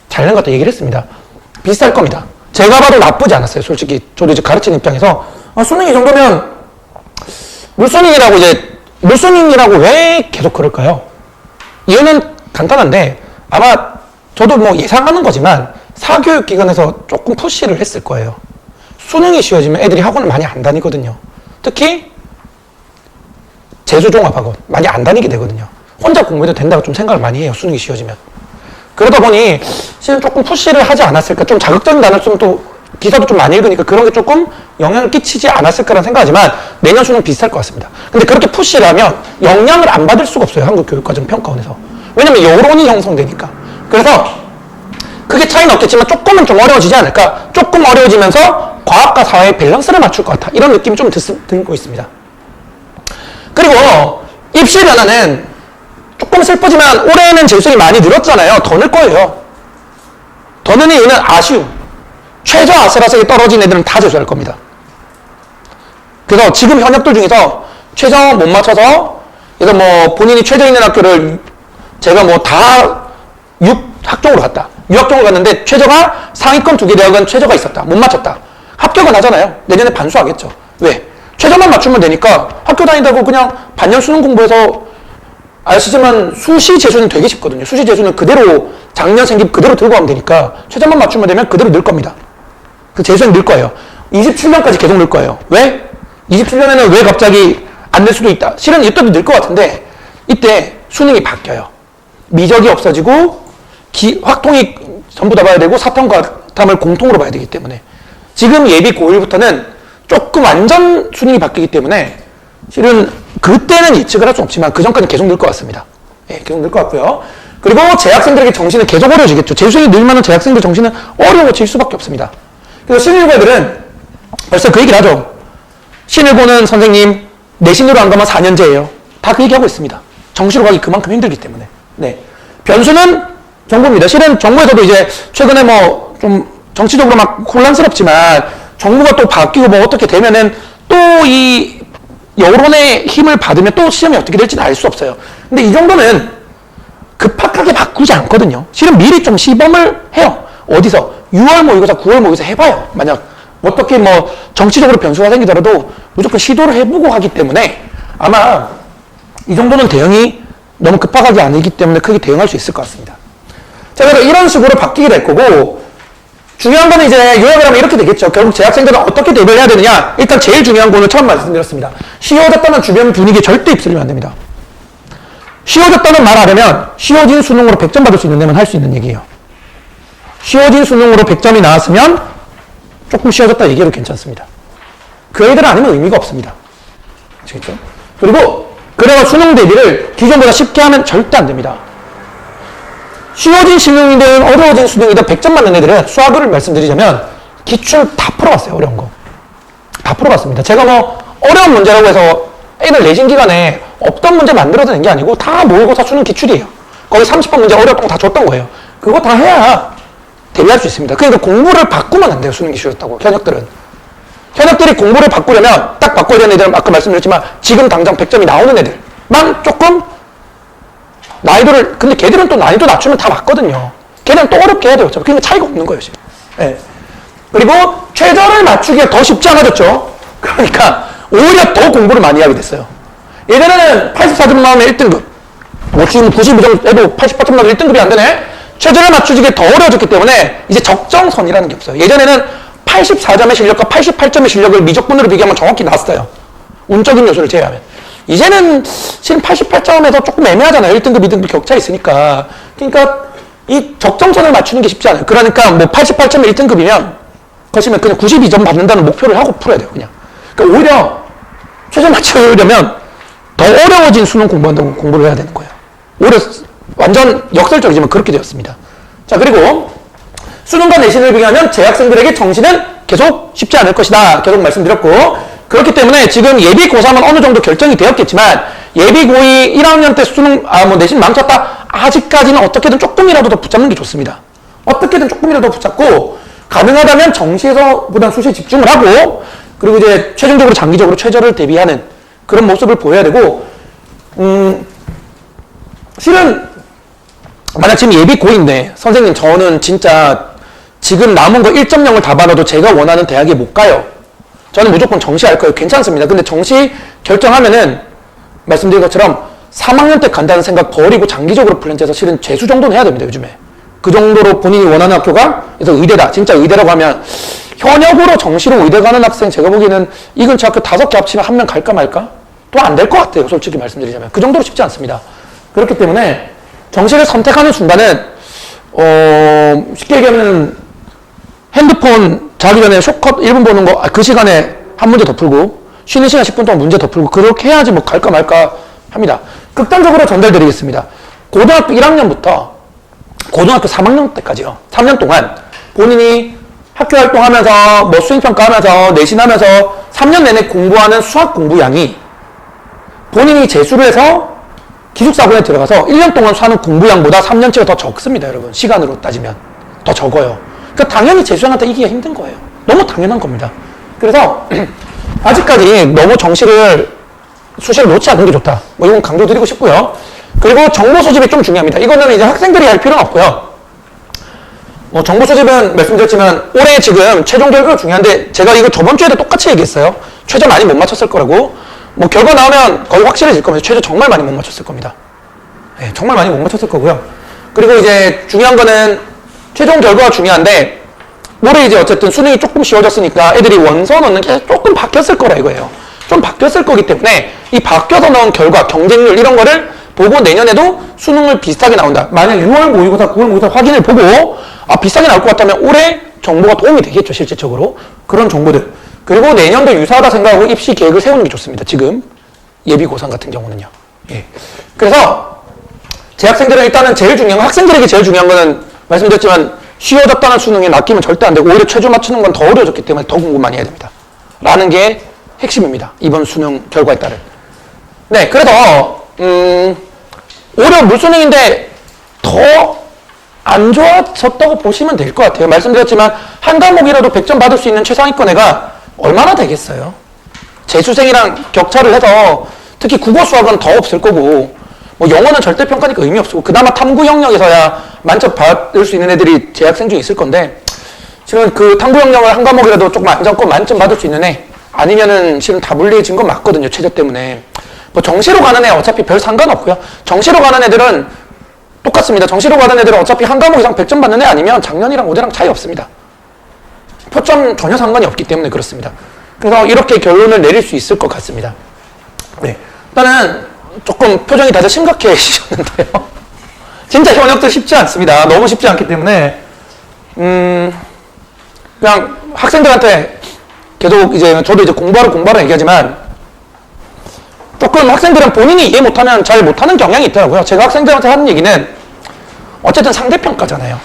잘 낸 것 같다고 얘기를 했습니다. 비슷할 겁니다. 제가 봐도 나쁘지 않았어요. 솔직히 저도 이제 가르치는 입장에서 수능 이 정도면 물수능이라고 왜 계속 그럴까요? 이유는 간단한데 아마 저도 뭐 예상하는 거지만 사교육기관에서 조금 푸시를 했을 거예요. 수능이 쉬워지면 애들이 학원을 많이 안 다니거든요. 특히 재수종합학원 많이 안 다니게 되거든요. 혼자 공부해도 된다고 좀 생각을 많이 해요. 수능이 쉬워지면. 그러다 보니 실은 조금 푸시를 하지 않았을까. 좀 자극적인 단어를 쓰면 또 기사도 좀 많이 읽으니까 그런 게 조금 영향을 끼치지 않았을까라는 생각하지만 내년 수능 비슷할 것 같습니다. 근데 그렇게 푸시를 하면 영향을 안 받을 수가 없어요. 한국교육과정평가원에서. 왜냐면 여론이 형성되니까. 그래서 크게 차이는 없겠지만 조금은 좀 어려워지지 않을까. 조금 어려워지면서 과학과 사회의 밸런스를 맞출 것 같아. 이런 느낌이 좀 들고 있습니다. 그리고 입시 변화는 조금 슬프지만 올해는 재수생이 많이 늘었잖아요. 더 늘 거예요. 더 느는 이유는 아쉬움. 최저 아슬아슬하게 떨어진 애들은 다 재수할 겁니다. 그래서 지금 현역들 중에서 최저 못 맞춰서 그래서 뭐 본인이 최저 있는 학교를 제가 뭐 다 6학종으로 갔다. 6학종으로 갔는데 최저가 상위권 2개 대학은 최저가 있었다. 못 맞췄다. 합격은 하잖아요. 내년에 반수하겠죠. 왜? 최저만 맞추면 되니까 학교 다니다고 그냥 반년 수능 공부해서 아시지만 수시 재수는 되게 쉽거든요. 수시 재수는 그대로 작년 생김 그대로 들고 가면 되니까 최저만 맞추면 되면 그대로 늘 겁니다. 그 재수는 늘 거예요. 27년까지 계속 늘 거예요. 왜? 27년에는 왜 갑자기 안 낼 수도 있다. 실은 이때도 늘 것 같은데 이때 수능이 바뀌어요. 미적이 없어지고 확통이 전부 다 봐야 되고 사탐과탐을 공통으로 봐야 되기 때문에 지금 예비 고1부터는 조금 완전 수능이 바뀌기 때문에 실은 그때는 예측을 할 수 없지만 그 전까지는 계속 늘 것 같습니다. 예, 계속 늘 것 같고요. 그리고 재학생들에게 정신은 계속 어려워지겠죠. 재수생이 늘면은 재학생들 정신은 어려워질 수밖에 없습니다. 그래서 신일고 애들은 벌써 그 얘기를 하죠. 신일고는 선생님 내신으로 안 가면 4년제예요. 다 그 얘기하고 있습니다. 정시로 가기 그만큼 힘들기 때문에. 네. 변수는 정부입니다. 실은 정부에서도 이제 최근에 뭐 좀 정치적으로 막 혼란스럽지만 정부가 또 바뀌고 뭐 어떻게 되면은 또 이 여론의 힘을 받으면 또 시험이 어떻게 될지는 알 수 없어요. 근데 이 정도는 급박하게 바꾸지 않거든요. 실은 미리 좀 시범을 해요. 어디서? 6월 모의고사, 9월 모의고사 해봐요. 만약 어떻게 뭐 정치적으로 변수가 생기더라도 무조건 시도를 해보고 하기 때문에 아마 이 정도는 대응이 너무 급박하게 아니기 때문에 크게 대응할 수 있을 것 같습니다. 자, 그래서 이런 식으로 바뀌게 될 거고, 중요한 거는 이제 요약을 하면 이렇게 되겠죠. 결국 재학생들은 어떻게 대비를 해야 되느냐? 일단 제일 중요한 거는 처음 말씀드렸습니다. 쉬워졌다는 주변 분위기에 절대 휩쓸리면 안 됩니다. 쉬워졌다는 말 하려면 쉬워진 수능으로 100점 받을 수 있는 데만 할 수 있는 얘기예요. 쉬워진 수능으로 100점이 나왔으면 조금 쉬워졌다 얘기해도 괜찮습니다. 그 애들은 아니면 의미가 없습니다. 아시겠죠? 그리고 그래서 수능 대비를 기존보다 쉽게 하면 절대 안 됩니다. 쉬워진 수능이든 어려워진 수능이든 100점 맞는 애들은 수학을 말씀드리자면 기출 다 풀어봤어요. 어려운 거. 다 풀어봤습니다. 제가 뭐 어려운 문제라고 해서 애들 내신 기간에 없던 문제 만들어낸 게 아니고 다 모의고사 수능 기출이에요. 거기 30번 문제 어려웠던 거 다 줬던 거예요. 그거 다 해야 대비할 수 있습니다. 그러니까 공부를 바꾸면 안 돼요. 수능 기출이었다고. 현역들은. 현역들이 공부를 바꾸려면 딱 바꿔야 되는 애들은 아까 말씀드렸지만 지금 당장 100점이 나오는 애들만 조금 난이도를, 근데 걔들은 또 난이도 낮추면 다 맞거든요. 걔는 또 어렵게 해야 돼요. 그러니까 차이가 없는 거예요, 지금. 네. 그리고 최저를 맞추기가 더 쉽지 않아졌죠. 그러니까 오히려 더 공부를 많이 하게 됐어요. 예전에는 84점 나오면 1등급. 뭐 지금 92점 해도 88점 나오면 1등급이 안 되네? 최저를 맞추기가 더 어려워졌기 때문에 이제 적정선이라는 게 없어요. 예전에는 84점의 실력과 88점의 실력을 미적분으로 비교하면 정확히 났어요. 운적인 요소를 제외하면. 이제는 지금 88점에서 조금 애매하잖아요. 1등급, 2등급 격차 있으니까. 그러니까 이 적정선을 맞추는 게 쉽지 않아요. 그러니까 뭐 88점의 1등급이면 그러시면 그냥 92점 받는다는 목표를 하고 풀어야 돼요. 그냥. 그러니까 오히려 최저 맞추려면 더 어려워진 수능 공부한다고 공부를 해야 되는 거예요. 오히려 완전 역설적이지만 그렇게 되었습니다. 자, 그리고 수능과 내신을 비교하면 재학생들에게 정시는 계속 쉽지 않을 것이다. 계속 말씀드렸고, 그렇기 때문에 지금 예비 고3은 어느 정도 결정이 되었겠지만 예비 고2 1학년 때 수능, 뭐 내신 망쳤다. 아직까지는 어떻게든 조금이라도 더 붙잡는 게 좋습니다. 어떻게든 조금이라도 붙잡고 가능하다면 정시에서보단 수시에 집중을 하고 그리고 이제 최종적으로 장기적으로 최저를 대비하는 그런 모습을 보여야 되고, 실은 만약 지금 예비 고2인데 선생님 저는 진짜 지금 남은 거 1.0을 다 받아도 제가 원하는 대학에 못 가요. 저는 무조건 정시 할 거예요. 괜찮습니다. 근데 정시 결정하면은 말씀드린 것처럼 3학년 때 간다는 생각 버리고 장기적으로 플랜해서 실은 재수 정도는 해야 됩니다. 요즘에. 그 정도로 본인이 원하는 학교가 그래서 의대다. 진짜 의대라고 하면 현역으로 정시로 의대 가는 학생 제가 보기에는 이 근처 학교 5개 합치면 한 명 갈까 말까? 또 안 될 것 같아요. 솔직히 말씀드리자면. 그 정도로 쉽지 않습니다. 그렇기 때문에 정시를 선택하는 순간은 쉽게 얘기하면 핸드폰 자기 전에 숏컷 1분 보는 거, 그 시간에 한 문제 더 풀고, 쉬는 시간 10분 동안 문제 더 풀고, 그렇게 해야지 뭐 갈까 말까 합니다. 극단적으로 전달드리겠습니다. 고등학교 1학년부터 고등학교 3학년 때까지요. 3년 동안 본인이 학교 활동하면서, 뭐 수행평가 하면서, 내신하면서 3년 내내 공부하는 수학 공부량이 본인이 재수를 해서 기숙사고에 들어가서 1년 동안 사는 공부량보다 3년치가 더 적습니다, 여러분. 시간으로 따지면. 더 적어요. 그러니까 당연히 재수생한테 이기기가 힘든 거예요. 너무 당연한 겁니다. 그래서 아직까지 너무 정시를 수시를 놓지 않는 게 좋다. 뭐 이건 강조드리고 싶고요. 그리고 정보 수집이 좀 중요합니다. 이거는 이제 학생들이 할 필요는 없고요. 뭐 정보 수집은 말씀드렸지만 올해 지금 최종 결과가 중요한데 제가 이거 저번 주에도 똑같이 얘기했어요. 최저 많이 못 맞췄을 거라고. 뭐 결과 나오면 거의 확실해질 겁니다. 최저 정말 많이 못 맞췄을 겁니다. 네, 정말 많이 못 맞췄을 거고요. 그리고 이제 중요한 거는 최종 결과가 중요한데 올해 이제 어쨌든 수능이 조금 쉬워졌으니까 애들이 원서 넣는 게 조금 바뀌었을 거라 이거예요. 좀 바뀌었을 거기 때문에 이 바뀌어서 나온 결과, 경쟁률 이런 거를 보고 내년에도 수능을 비슷하게 나온다. 만약 6월 모의고사, 9월 모의고사 확인을 보고 비슷하게 나올 것 같다면 올해 정보가 도움이 되겠죠, 실질적으로. 그런 정보들. 그리고 내년도 유사하다 생각하고 입시 계획을 세우는 게 좋습니다. 지금 예비 고3 같은 경우는요. 예. 그래서 재학생들은 일단은 제일 중요한 건, 학생들에게 제일 중요한 거는 말씀드렸지만 쉬워졌다는 수능에 낚이면 절대 안 되고 오히려 최저 맞추는 건 더 어려워졌기 때문에 더 공부 많이 해야 됩니다. 라는 게 핵심입니다. 이번 수능 결과에 따른. 네, 그래서 오히려 물수능인데 더 안 좋아졌다고 보시면 될 것 같아요. 말씀드렸지만 한 과목이라도 100점 받을 수 있는 최상위권애가 얼마나 되겠어요? 재수생이랑 격차를 해서 특히 국어 수학은 더 없을 거고 뭐 영어는 절대평가니까 의미 없고 그나마 탐구 영역에서야 만점 받을 수 있는 애들이 재학생 중에 있을 건데 지금 그 탐구 영역을 한 과목이라도 조금 안정권 만점 받을 수 있는 애 아니면은 지금 다 불리해진 건 맞거든요. 최저 때문에. 뭐 정시로 가는 애 어차피 별 상관없고요. 정시로 가는 애들은 똑같습니다. 정시로 가는 애들은 어차피 한 과목 이상 100점 받는 애 아니면 작년이랑 올해랑 차이 없습니다. 표점 전혀 상관이 없기 때문에 그렇습니다. 그래서 이렇게 결론을 내릴 수 있을 것 같습니다. 네. 일단은 조금 표정이 다들 심각해지셨는데요. 진짜 현역도 쉽지 않습니다. 너무 쉽지 않기 때문에 그냥 학생들한테 계속 이제 저도 이제 공부하러 얘기하지만 조금 학생들은 본인이 이해 못하면 잘 못하는 경향이 있더라고요. 제가 학생들한테 하는 얘기는 어쨌든 상대평가잖아요.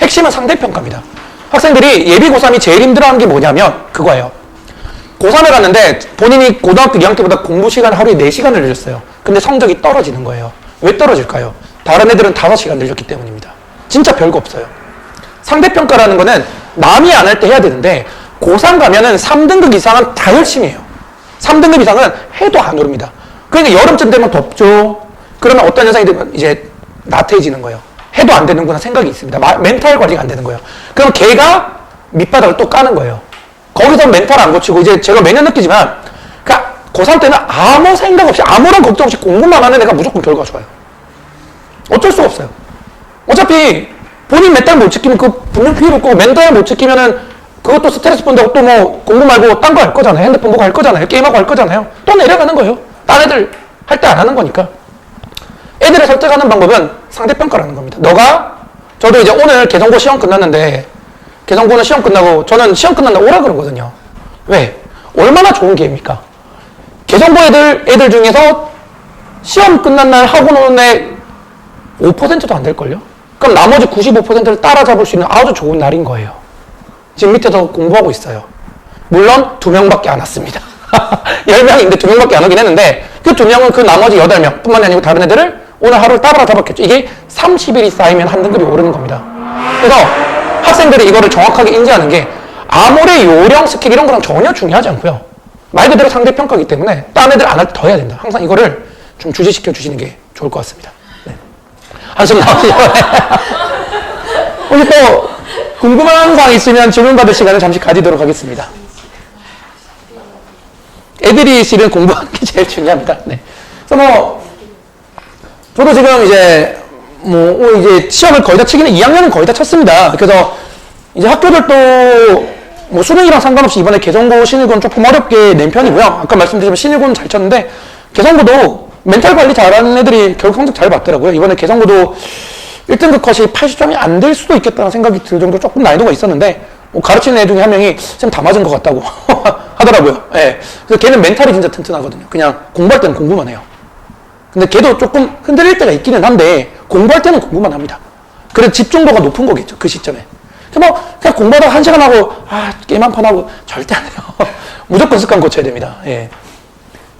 핵심은 상대평가입니다. 학생들이 예비 고3이 제일 힘들어하는 게 뭐냐면 그거예요. 고3에 갔는데 본인이 고등학교 2학년 때보다 공부 시간을 하루에 4시간을 늘렸어요. 근데 성적이 떨어지는 거예요. 왜 떨어질까요? 다른 애들은 5시간 늘렸기 때문입니다. 진짜 별거 없어요. 상대평가라는 거는 남이 안 할 때 해야 되는데 고3 가면은 3등급 이상은 다 열심히 해요. 3등급 이상은 해도 안 오릅니다. 그러니까 여름쯤 되면 덥죠. 그러면 어떤 현상이 되면 이제 나태해지는 거예요. 해도 안 되는구나 생각이 있습니다. 멘탈 관리가 안 되는 거예요. 그럼 걔가 밑바닥을 또 까는 거예요. 거기서 멘탈 안 고치고 이제 제가 매년 느끼지만 그러니까 고3 때는 아무 생각 없이 아무런 걱정 없이 공부만 하는 애가 무조건 결과가 좋아요. 어쩔 수가 없어요. 어차피 본인 멘탈 못 지키면 그 분명 필요 없고 멘탈 못 지키면은 그것도 스트레스 푼다고 또 뭐 공부 말고 딴 거 할 거잖아요. 핸드폰 보고 할 거잖아요. 게임하고 할 거잖아요. 또 내려가는 거예요. 딴 애들 할 때 안 하는 거니까. 애들을 설득하는 방법은 상대평가라는 겁니다. 저도 이제 오늘 개성고 시험 끝났는데 개성고는 시험 끝나고 저는 시험 끝난 날 오라 그러거든요. 왜? 얼마나 좋은 기회입니까? 개성고 애들 중에서 시험 끝난 날 하고 노는 애 5%도 안 될걸요? 그럼 나머지 95%를 따라잡을 수 있는 아주 좋은 날인 거예요. 지금 밑에서 공부하고 있어요. 물론 2명밖에 안 왔습니다. 10명인데 2명밖에 안 오긴 했는데 그 2명은 그 나머지 8명 뿐만이 아니고 다른 애들을 오늘 하루를 따라잡았겠죠. 이게 30일이 쌓이면 한 등급이 오르는 겁니다. 그래서 학생들이 이거를 정확하게 인지하는 게 아무리 요령, 스킬 이런 거랑 전혀 중요하지 않고요. 말 그대로 상대평가이기 때문에 딴 애들 안 할 때 더 해야 된다. 항상 이거를 좀 주지시켜 주시는 게 좋을 것 같습니다. 네. 한숨 나오시죠? 오늘 또 궁금한 사항 있으면 질문 받을 시간을 잠시 가지도록 하겠습니다. 애들이 실은 공부하는 게 제일 중요합니다. 네. 그래서 저도 지금 이제 이제 시험을 거의 다 치기는 2학년은 거의 다 쳤습니다. 그래서 이제 학교들도 수능이랑 상관없이 이번에 개성고 신일고는 조금 어렵게 낸 편이고요. 아까 말씀드렸지만 신일고는 잘 쳤는데 개성고도 멘탈 관리 잘하는 애들이 결국 성적 잘 받더라고요. 이번에 개성고도 1등급 컷이 80점이 안 될 수도 있겠다는 생각이 들 정도로 조금 난이도가 있었는데 가르치는 애 중에 한 명이 쌤 다 맞은 것 같다고 하더라고요. 예. 그래서 걔는 멘탈이 진짜 튼튼하거든요. 그냥 공부할 때는 공부만 해요. 근데 걔도 조금 흔들릴 때가 있기는 한데 공부할 때는 공부만 합니다. 그래서 집중도가 높은 거겠죠. 그 시점에. 그냥 공부하다가 1시간 하고 게임 한 판 하고 절대 안 해요. 무조건 습관 고쳐야 됩니다. 예.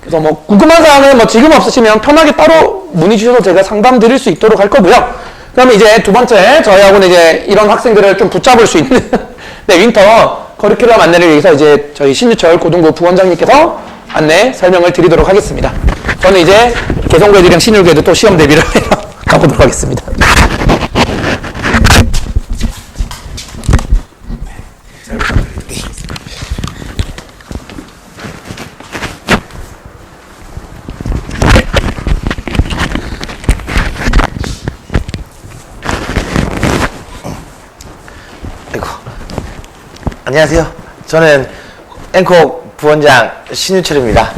그래서 궁금한 사항은 지금 없으시면 편하게 따로 문의 주셔서 제가 상담 드릴 수 있도록 할 거고요. 그다음에 이제 두 번째 저희하고는 이제 이런 학생들을 좀 붙잡을 수 있는 네, 윈터 커리큘럼 안내를 위해서 이제 저희 신유철 고등부 부원장님께서 안내 설명을 드리도록 하겠습니다. 저는 이제 개성고 애들이랑 신일고 애들 또 시험 대비를 해서 가보도록 하겠습니다. 안녕하세요. 저는 앵커 부원장 신유철입니다.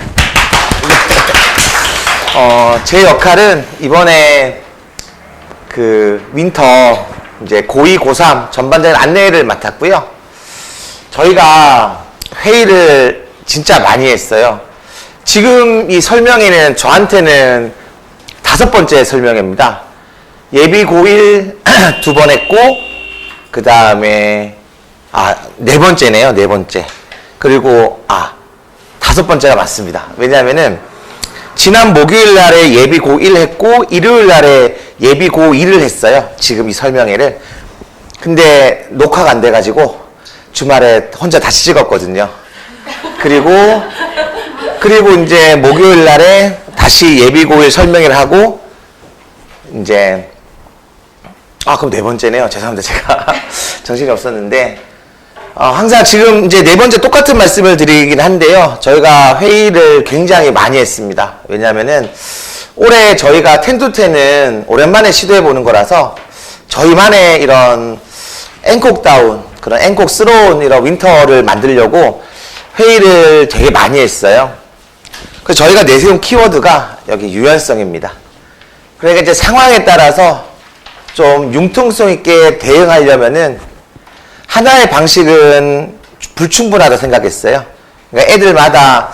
제 역할은 이번에 윈터 이제 고2, 고3 전반적인 안내를 맡았고요. 저희가 회의를 진짜 많이 했어요. 지금 이 설명회는 저한테는 5번째 설명회입니다. 예비 고1 2번 했고, 그 다음에 4번째네요. 4번째. 그리고 5번째가 맞습니다. 왜냐하면은 지난 목요일 날에 예비 고1 했고 일요일 날에 예비 고2를 했어요. 지금 이 설명회를. 근데 녹화가 안 돼가지고 주말에 혼자 다시 찍었거든요. 그리고 이제 목요일 날에 다시 예비 고1 설명회를 하고 이제 그럼 네 번째네요. 죄송합니다. 제가 정신이 없었는데 항상 지금 이제 네 번째 똑같은 말씀을 드리긴 한데요. 저희가 회의를 굉장히 많이 했습니다. 왜냐하면은 올해 저희가 10-10은 오랜만에 시도해 보는 거라서 저희만의 이런 앵콕다운 그런 앵콕스러운 이런 윈터를 만들려고 회의를 되게 많이 했어요. 그래서 저희가 내세운 키워드가 여기 유연성입니다. 그러니까 이제 상황에 따라서 좀 융통성 있게 대응하려면은 하나의 방식은 불충분하다 생각했어요. 그러니까 애들마다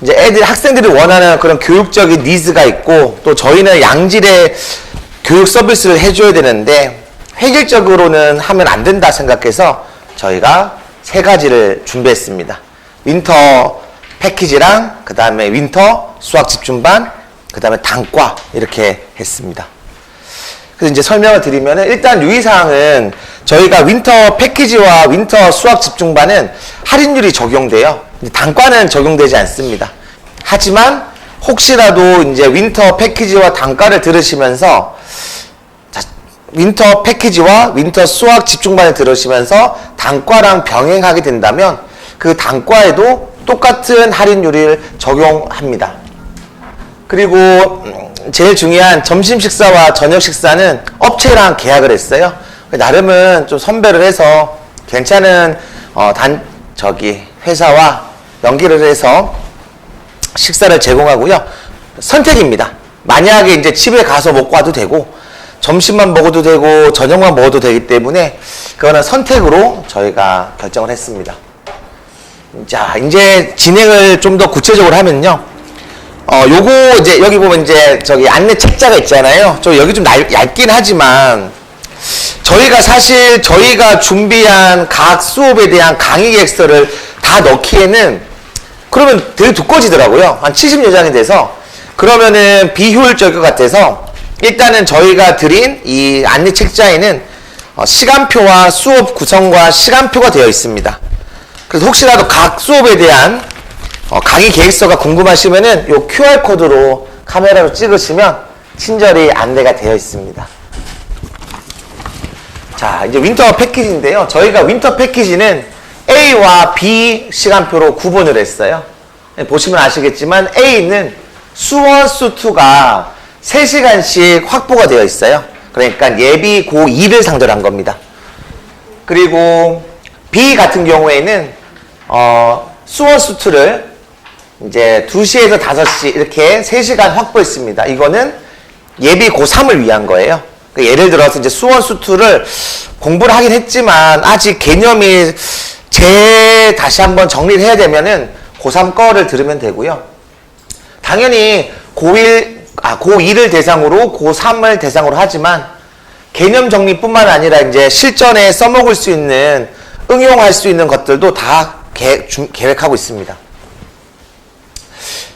이제 학생들이 원하는 그런 교육적인 니즈가 있고 또 저희는 양질의 교육 서비스를 해줘야 되는데 획일적으로는 하면 안 된다 생각해서 저희가 세 가지를 준비했습니다. 윈터 패키지랑 그 다음에 윈터 수학 집중반 그 다음에 단과 이렇게 했습니다. 그래서 이제 설명을 드리면은 일단 유의사항은 저희가 윈터 패키지와 윈터 수학 집중반은 할인율이 적용돼요. 단과는 적용되지 않습니다. 하지만 혹시라도 이제 윈터 패키지와 단과를 들으시면서 윈터 패키지와 윈터 수학 집중반을 들으시면서 단과랑 병행하게 된다면 그 단과에도 똑같은 할인율을 적용합니다. 그리고 제일 중요한 점심 식사와 저녁 식사는 업체랑 계약을 했어요. 나름은 좀 선별을 해서 괜찮은 회사와 연기를 해서 식사를 제공하고요. 선택입니다. 만약에 이제 집에 가서 먹고 와도 되고 점심만 먹어도 되고 저녁만 먹어도 되기 때문에 그거는 선택으로 저희가 결정을 했습니다. 자, 이제 진행을 좀 더 구체적으로 하면요. 요거 이제 여기 보면 이제 저기 안내 책자가 있잖아요. 여기 좀 얇긴 하지만 저희가 준비한 각 수업에 대한 강의 계획서를 다 넣기에는 그러면 되게 두꺼워지더라고요. 한 70여 장이 돼서 그러면은 비효율적일 것 같아서 일단은 저희가 드린 이 안내 책자에는 시간표와 수업 구성과 시간표가 되어 있습니다. 그래서 혹시라도 각 수업에 대한 강의 계획서가 궁금하시면은 요 QR코드로 카메라로 찍으시면 친절히 안내가 되어 있습니다. 자, 이제 윈터 패키지인데요. 저희가 윈터 패키지는 A와 B 시간표로 구분을 했어요. 보시면 아시겠지만 A는 수원, 수2가 3시간씩 확보가 되어 있어요. 그러니까 예비 고2를 상대로 한 겁니다. 그리고 B 같은 경우에는 수원, 수2를 이제 2시에서 5시 이렇게 3시간 확보했습니다. 이거는 예비 고3을 위한 거예요. 그러니까 예를 들어서 이제 수원, 수2를 공부를 하긴 했지만 아직 개념이 다시 한번 정리를 해야 되면은 고3 거를 들으면 되고요. 당연히 고2를 대상으로 고3을 대상으로 하지만 개념 정리뿐만 아니라 이제 실전에 써먹을 수 있는 응용할 수 있는 것들도 다 계획하고 있습니다.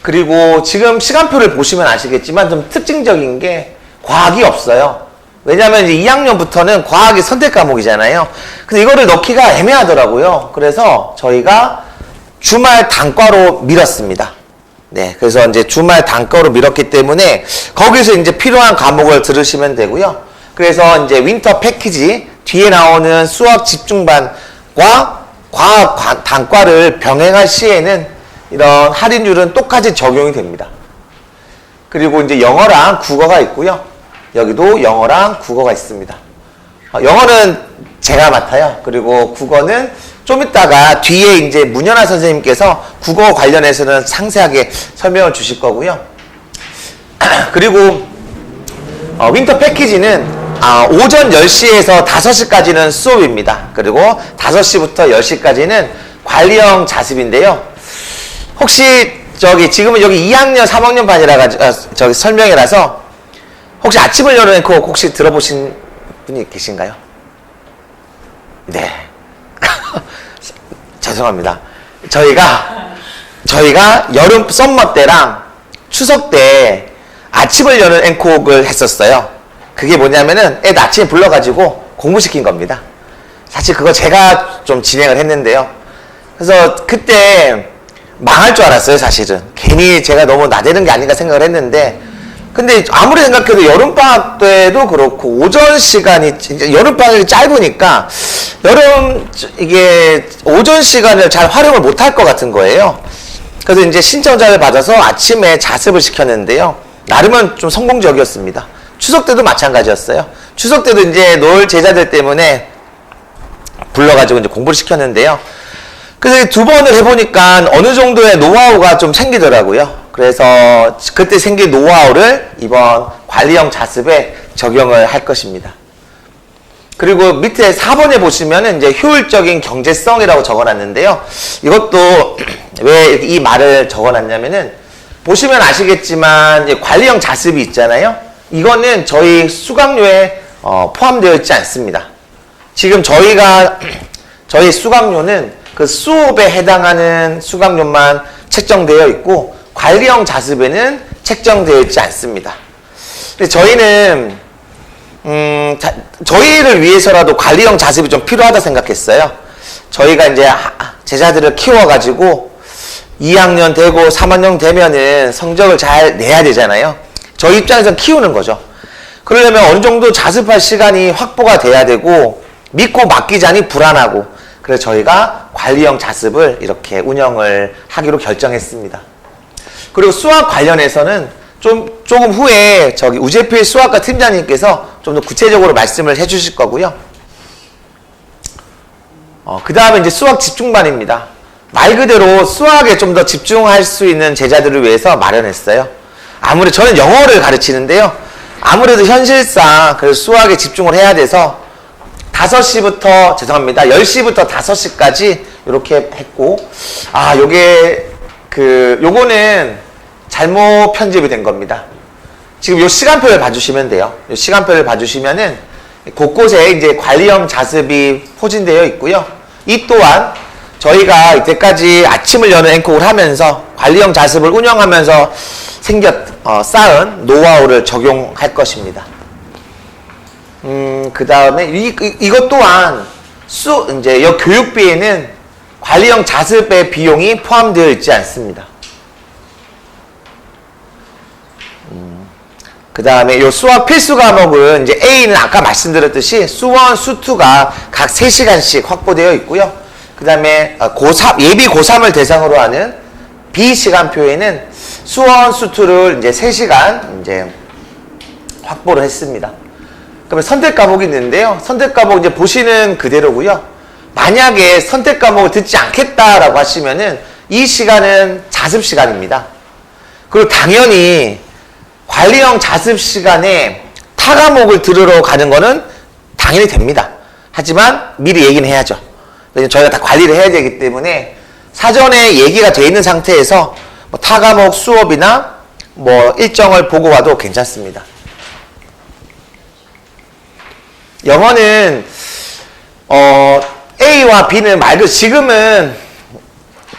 그리고 지금 시간표를 보시면 아시겠지만 좀 특징적인 게 과학이 없어요. 왜냐하면 이제 2학년부터는 과학이 선택 과목이잖아요. 근데 이거를 넣기가 애매하더라고요. 그래서 저희가 주말 단과로 밀었습니다. 네, 그래서 이제 주말 단과로 밀었기 때문에 거기서 이제 필요한 과목을 들으시면 되고요. 그래서 이제 윈터 패키지 뒤에 나오는 수학 집중반과 과학 단과를 병행할 시에는 이런 할인율은 똑같이 적용이 됩니다. 그리고 이제 영어랑 국어가 있고요. 여기도 영어랑 국어가 있습니다. 영어는 제가 맡아요. 그리고 국어는 좀 이따가 뒤에 이제 문연아 선생님께서 국어 관련해서는 상세하게 설명을 주실 거고요. 그리고 윈터 패키지는 오전 10시에서 5시까지는 수업입니다. 그리고 5시부터 10시까지는 관리형 자습인데요. 혹시 지금은 여기 2학년, 3학년 반이라 설명이라서 혹시 아침을 열어놓고 혹시 들어보신 분이 계신가요? 네. 저희가 여름 썸머 때랑 추석 때 아침을 여는 앵콕을 했었어요. 그게 뭐냐면은 애들 아침에 불러가지고 공부시킨 겁니다. 사실 그거 제가 좀 진행을 했는데요. 그래서 그때 망할 줄 알았어요, 사실은. 괜히 제가 너무 나대는 게 아닌가 생각을 했는데, 근데 아무리 생각해도 여름방학 때도 그렇고, 오전 시간이, 여름방학이 짧으니까, 이게 오전 시간을 잘 활용을 못할 것 같은 거예요. 그래서 이제 신청자를 받아서 아침에 자습을 시켰는데요. 나름은 좀 성공적이었습니다. 추석 때도 마찬가지였어요. 추석 때도 이제 놀 제자들 때문에 불러가지고 이제 공부를 시켰는데요. 그래서 두 번을 해보니까 어느 정도의 노하우가 좀 생기더라고요. 그래서 그때 생긴 노하우를 이번 관리형 자습에 적용을 할 것입니다. 그리고 밑에 4번에 보시면은 이제 효율적인 경제성이라고 적어놨는데요. 이것도 왜 이 말을 적어놨냐면은 보시면 아시겠지만 이제 관리형 자습이 있잖아요. 이거는 저희 수강료에 포함되어 있지 않습니다. 지금 저희 수강료는 그 수업에 해당하는 수강료만 책정되어 있고 관리형 자습에는 책정되어 있지 않습니다. 근데 저희는 저희를 위해서라도 관리형 자습이 좀 필요하다 생각했어요. 저희가 이제 제자들을 키워가지고 2학년 되고 3학년 되면은 성적을 잘 내야 되잖아요. 저희 입장에서 키우는 거죠. 그러려면 어느 정도 자습할 시간이 확보가 돼야 되고 믿고 맡기자니 불안하고, 그래서 저희가 관리형 자습을 이렇게 운영을 하기로 결정했습니다. 그리고 수학 관련해서는 조금 후에 우재필 수학과 팀장님께서 좀 더 구체적으로 말씀을 해주실 거고요. 그 다음에 이제 수학 집중반입니다. 말 그대로 수학에 좀 더 집중할 수 있는 제자들을 위해서 마련했어요. 아무래도 저는 영어를 가르치는데요. 아무래도 현실상 그 수학에 집중을 해야 돼서 10시부터 5시까지 이렇게 했고, 요거는 잘못 편집이 된 겁니다. 지금 요 시간표를 봐주시면 돼요. 요 시간표를 봐주시면은 곳곳에 이제 관리형 자습이 포진되어 있고요. 이 또한 저희가 이때까지 아침을 여는 앵콕을 하면서 관리형 자습을 운영하면서 쌓은 노하우를 적용할 것입니다. 그 다음에 이것 또한 이제 이 교육비에는 관리형 자습의 비용이 포함되어 있지 않습니다. 그 다음에 이 수학 필수 과목은 이제 A는 아까 말씀드렸듯이 수1, 수2가 각 3시간씩 확보되어 있고요. 그 다음에 예비 고3을 대상으로 하는 B 시간표에는 수1, 수2를 이제 3시간 이제 확보를 했습니다. 그러면 선택 과목이 있는데요. 선택 과목 이제 보시는 그대로고요. 만약에 선택 과목을 듣지 않겠다라고 하시면은 이 시간은 자습 시간입니다. 그리고 당연히 관리형 자습 시간에 타 과목을 들으러 가는 거는 당연히 됩니다. 하지만 미리 얘기는 해야죠. 왜냐면 저희가 다 관리를 해야 되기 때문에 사전에 얘기가 돼 있는 상태에서 뭐 타 과목 수업이나 뭐 일정을 보고 와도 괜찮습니다. 영어는 A와 B는 말 그대로 지금은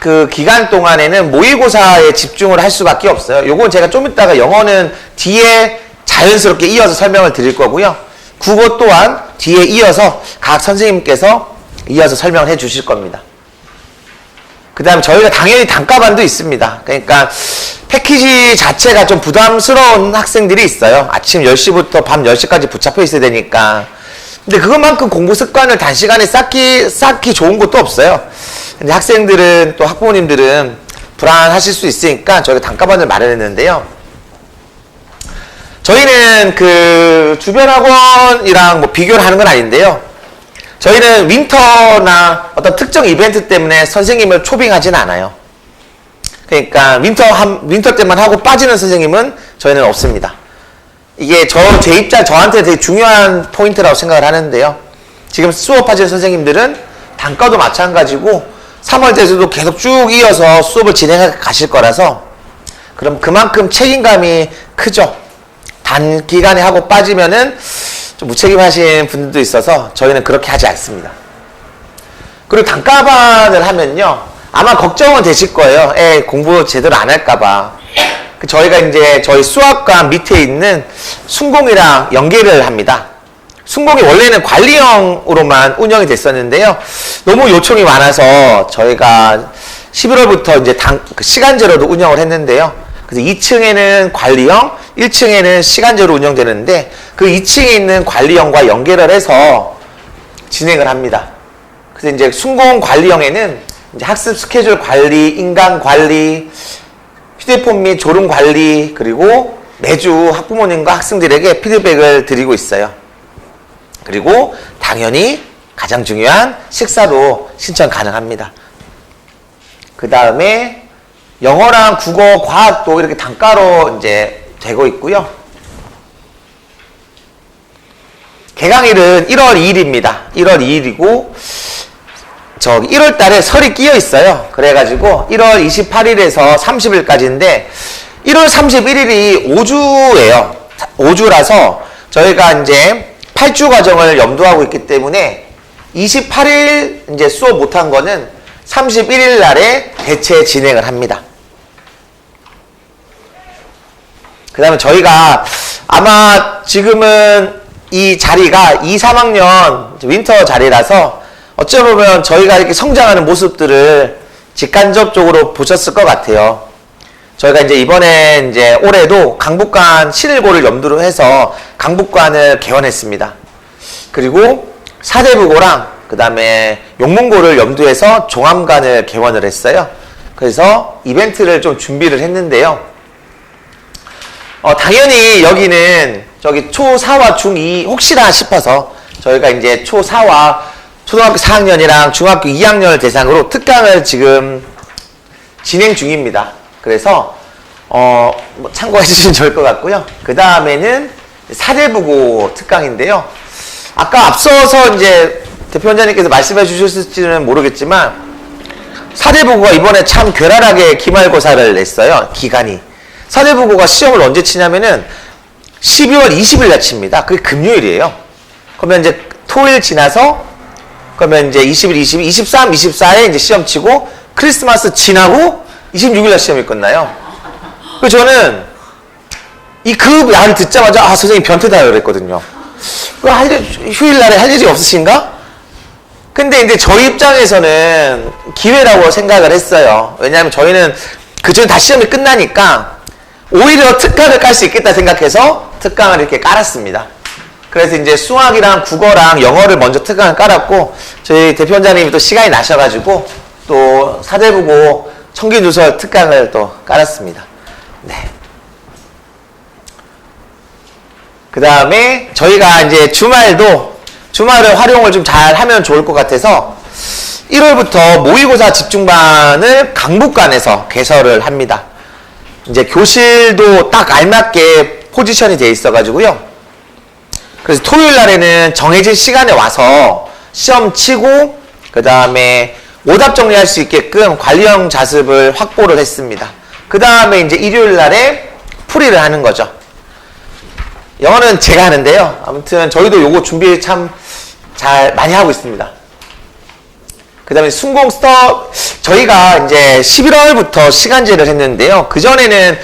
그 기간 동안에는 모의고사에 집중을 할 수밖에 없어요. 요건 제가 좀 이따가 영어는 뒤에 자연스럽게 이어서 설명을 드릴 거고요. 국어 또한 뒤에 이어서 각 선생님께서 이어서 설명을 해 주실 겁니다. 그 다음에 저희가 당연히 단가반도 있습니다. 그러니까 패키지 자체가 좀 부담스러운 학생들이 있어요. 아침 10시부터 밤 10시까지 붙잡혀 있어야 되니까. 근데 그것만큼 공부 습관을 단시간에 쌓기 좋은 것도 없어요. 근데 학생들은 또 학부모님들은 불안하실 수 있으니까 저희가 단가반을 마련했는데요. 저희는 그 주변 학원이랑 뭐 비교를 하는 건 아닌데요. 저희는 윈터나 어떤 특정 이벤트 때문에 선생님을 초빙하진 않아요. 그러니까 윈터 때만 하고 빠지는 선생님은 저희는 없습니다. 이게 저한테 되게 중요한 포인트라고 생각을 하는데요. 지금 수업하시는 선생님들은 단과도 마찬가지고 3월 때도 계속 쭉 이어서 수업을 진행해 가실 거라서 그럼 그만큼 책임감이 크죠. 단기간에 하고 빠지면은 좀 무책임하신 분들도 있어서 저희는 그렇게 하지 않습니다. 그리고 단과반을 하면요. 아마 걱정은 되실 거예요. 공부 제대로 안 할까봐. 저희가 이제 저희 수학관 밑에 있는 순공이랑 연계를 합니다. 순공이 원래는 관리형으로만 운영이 됐었는데요. 너무 요청이 많아서 저희가 11월부터 이제 시간제로도 운영을 했는데요. 그래서 2층에는 관리형, 1층에는 시간제로 운영되는데 그 2층에 있는 관리형과 연계를 해서 진행을 합니다. 그래서 이제 순공 관리형에는 이제 학습 스케줄 관리, 인강 관리, 휴대폰 및 졸음 관리, 그리고 매주 학부모님과 학생들에게 피드백을 드리고 있어요. 그리고 당연히 가장 중요한 식사도 신청 가능합니다. 그 다음에 영어랑 국어, 과학도 이렇게 단가로 이제 되고 있고요. 개강일은 1월 2일입니다. 1월 2일이고 저기 1월 달에 설이 끼어 있어요. 그래가지고 1월 28일에서 30일까지인데 1월 31일이 5주예요. 5주라서 저희가 이제 8주 과정을 염두하고 있기 때문에 28일 이제 수업 못한 거는 31일 날에 대체 진행을 합니다. 그 다음에 저희가 아마 지금은 이 자리가 2, 3학년 윈터 자리라서 어쩌면 저희가 이렇게 성장하는 모습들을 직간접적으로 보셨을 것 같아요. 저희가 이제 이번에 이제 올해도 강북관 신일고를 염두로 해서 강북관을 개원했습니다. 그리고 사대부고랑 그 다음에 용문고를 염두해서 종암관을 개원을 했어요. 그래서 이벤트를 좀 준비를 했는데요. 당연히 여기는 저기 초4와 중2 혹시나 싶어서 저희가 이제 초4와 초등학교 4학년이랑 중학교 2학년을 대상으로 특강을 지금 진행 중입니다. 그래서 뭐 참고해 주시면 좋을 것 같고요. 그 다음에는 사대부고 특강인데요. 아까 앞서서 이제 대표원장님께서 말씀해 주셨을지는 모르겠지만 사대부고가 이번에 참 괴랄하게 기말고사를 냈어요. 기간이. 사대부고가 시험을 언제 치냐면은 12월 20일 날 칩니다. 그게 금요일이에요. 그러면 이제 토요일 지나서 그러면 이제 20일, 22, 23, 24에 이제 시험 치고 크리스마스 지나고 26일 날 시험이 끝나요. 그래서 저는 그 말을 듣자마자 선생님 변태다 그랬거든요. 휴일 날에 할 일이 없으신가? 근데 이제 저희 입장에서는 기회라고 생각을 했어요. 왜냐하면 저희는 그전에 다 시험이 끝나니까 오히려 특강을 깔 수 있겠다 생각해서 특강을 이렇게 깔았습니다. 그래서 이제 수학이랑 국어랑 영어를 먼저 특강을 깔았고 저희 대표원장님이 또 시간이 나셔가지고 또 사대부고 청기누설 특강을 또 깔았습니다. 네. 그 다음에 저희가 이제 주말을 활용을 좀 잘 하면 좋을 것 같아서 1월부터 모의고사 집중반을 강북관에서 개설을 합니다. 이제 교실도 딱 알맞게 포지션이 돼 있어가지고요. 그래서 토요일 날에는 정해진 시간에 와서 시험 치고 그 다음에 오답 정리할 수 있게끔 관리형 자습을 확보를 했습니다. 그 다음에 이제 일요일 날에 풀이를 하는 거죠. 영어는 제가 하는데요. 아무튼 저희도 요거 준비 참 잘 많이 하고 있습니다. 그 다음에 순공 저희가 이제 11월부터 시간제를 했는데요. 그전에는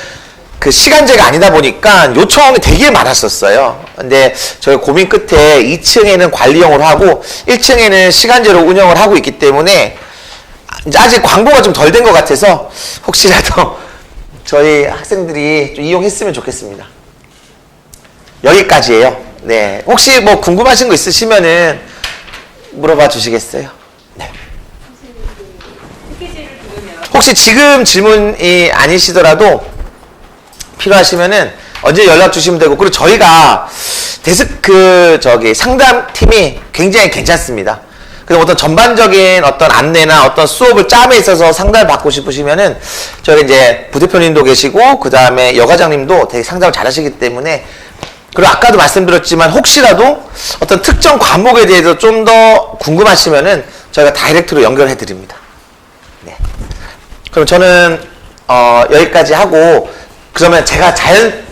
그 시간제가 아니다 보니까 요청이 되게 많았었어요. 근데 저희 고민 끝에 2층에는 관리형으로 하고 1층에는 시간제로 운영을 하고 있기 때문에 이제 아직 광고가 좀 덜 된 것 같아서 혹시라도 저희 학생들이 좀 이용했으면 좋겠습니다. 여기까지예요. 네. 혹시 뭐 궁금하신 거 있으시면은 물어봐 주시겠어요? 네. 혹시 지금 질문이 아니시더라도 필요하시면은 언제 연락 주시면 되고, 그리고 저희가 상담팀이 굉장히 괜찮습니다. 그리고 어떤 전반적인 어떤 안내나 어떤 수업을 짬에 있어서 상담을 받고 싶으시면은 저희 이제 부대표님도 계시고 그 다음에 여과장님도 되게 상담을 잘하시기 때문에, 그리고 아까도 말씀드렸지만 혹시라도 어떤 특정 과목에 대해서 좀 더 궁금하시면은 저희가 다이렉트로 연결해 드립니다. 네. 그럼 저는 여기까지 하고, 그러면 제가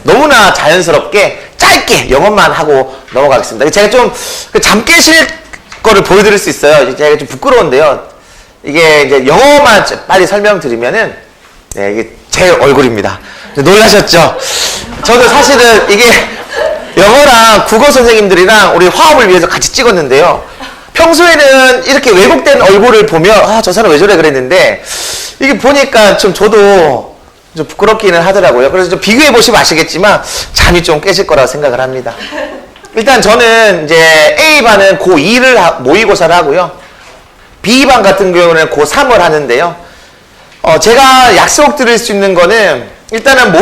너무나 자연스럽게 짧게 영어만 하고 넘어가겠습니다. 제가 좀 잠 깨실 거를 보여드릴 수 있어요. 제가 좀 부끄러운데요. 이게 이제 영어만 빨리 설명드리면은, 네, 이게 제 얼굴입니다. 놀라셨죠? 저도 사실은 이게 영어랑 국어 선생님들이랑 우리 화합을 위해서 같이 찍었는데요. 평소에는 이렇게 왜곡된 얼굴을 보면 아, 저 사람 왜 저래 그랬는데 이게 보니까 좀 저도 좀 부끄럽기는 하더라고요. 그래서 좀 비교해 보시면 아시겠지만 잠이 좀 깨질 거라고 생각을 합니다. 일단 저는 이제 A반은 고2를 모의고사를 하고요. B반 같은 경우는 고3을 하는데요. 제가 약속 드릴 수 있는 거는 일단은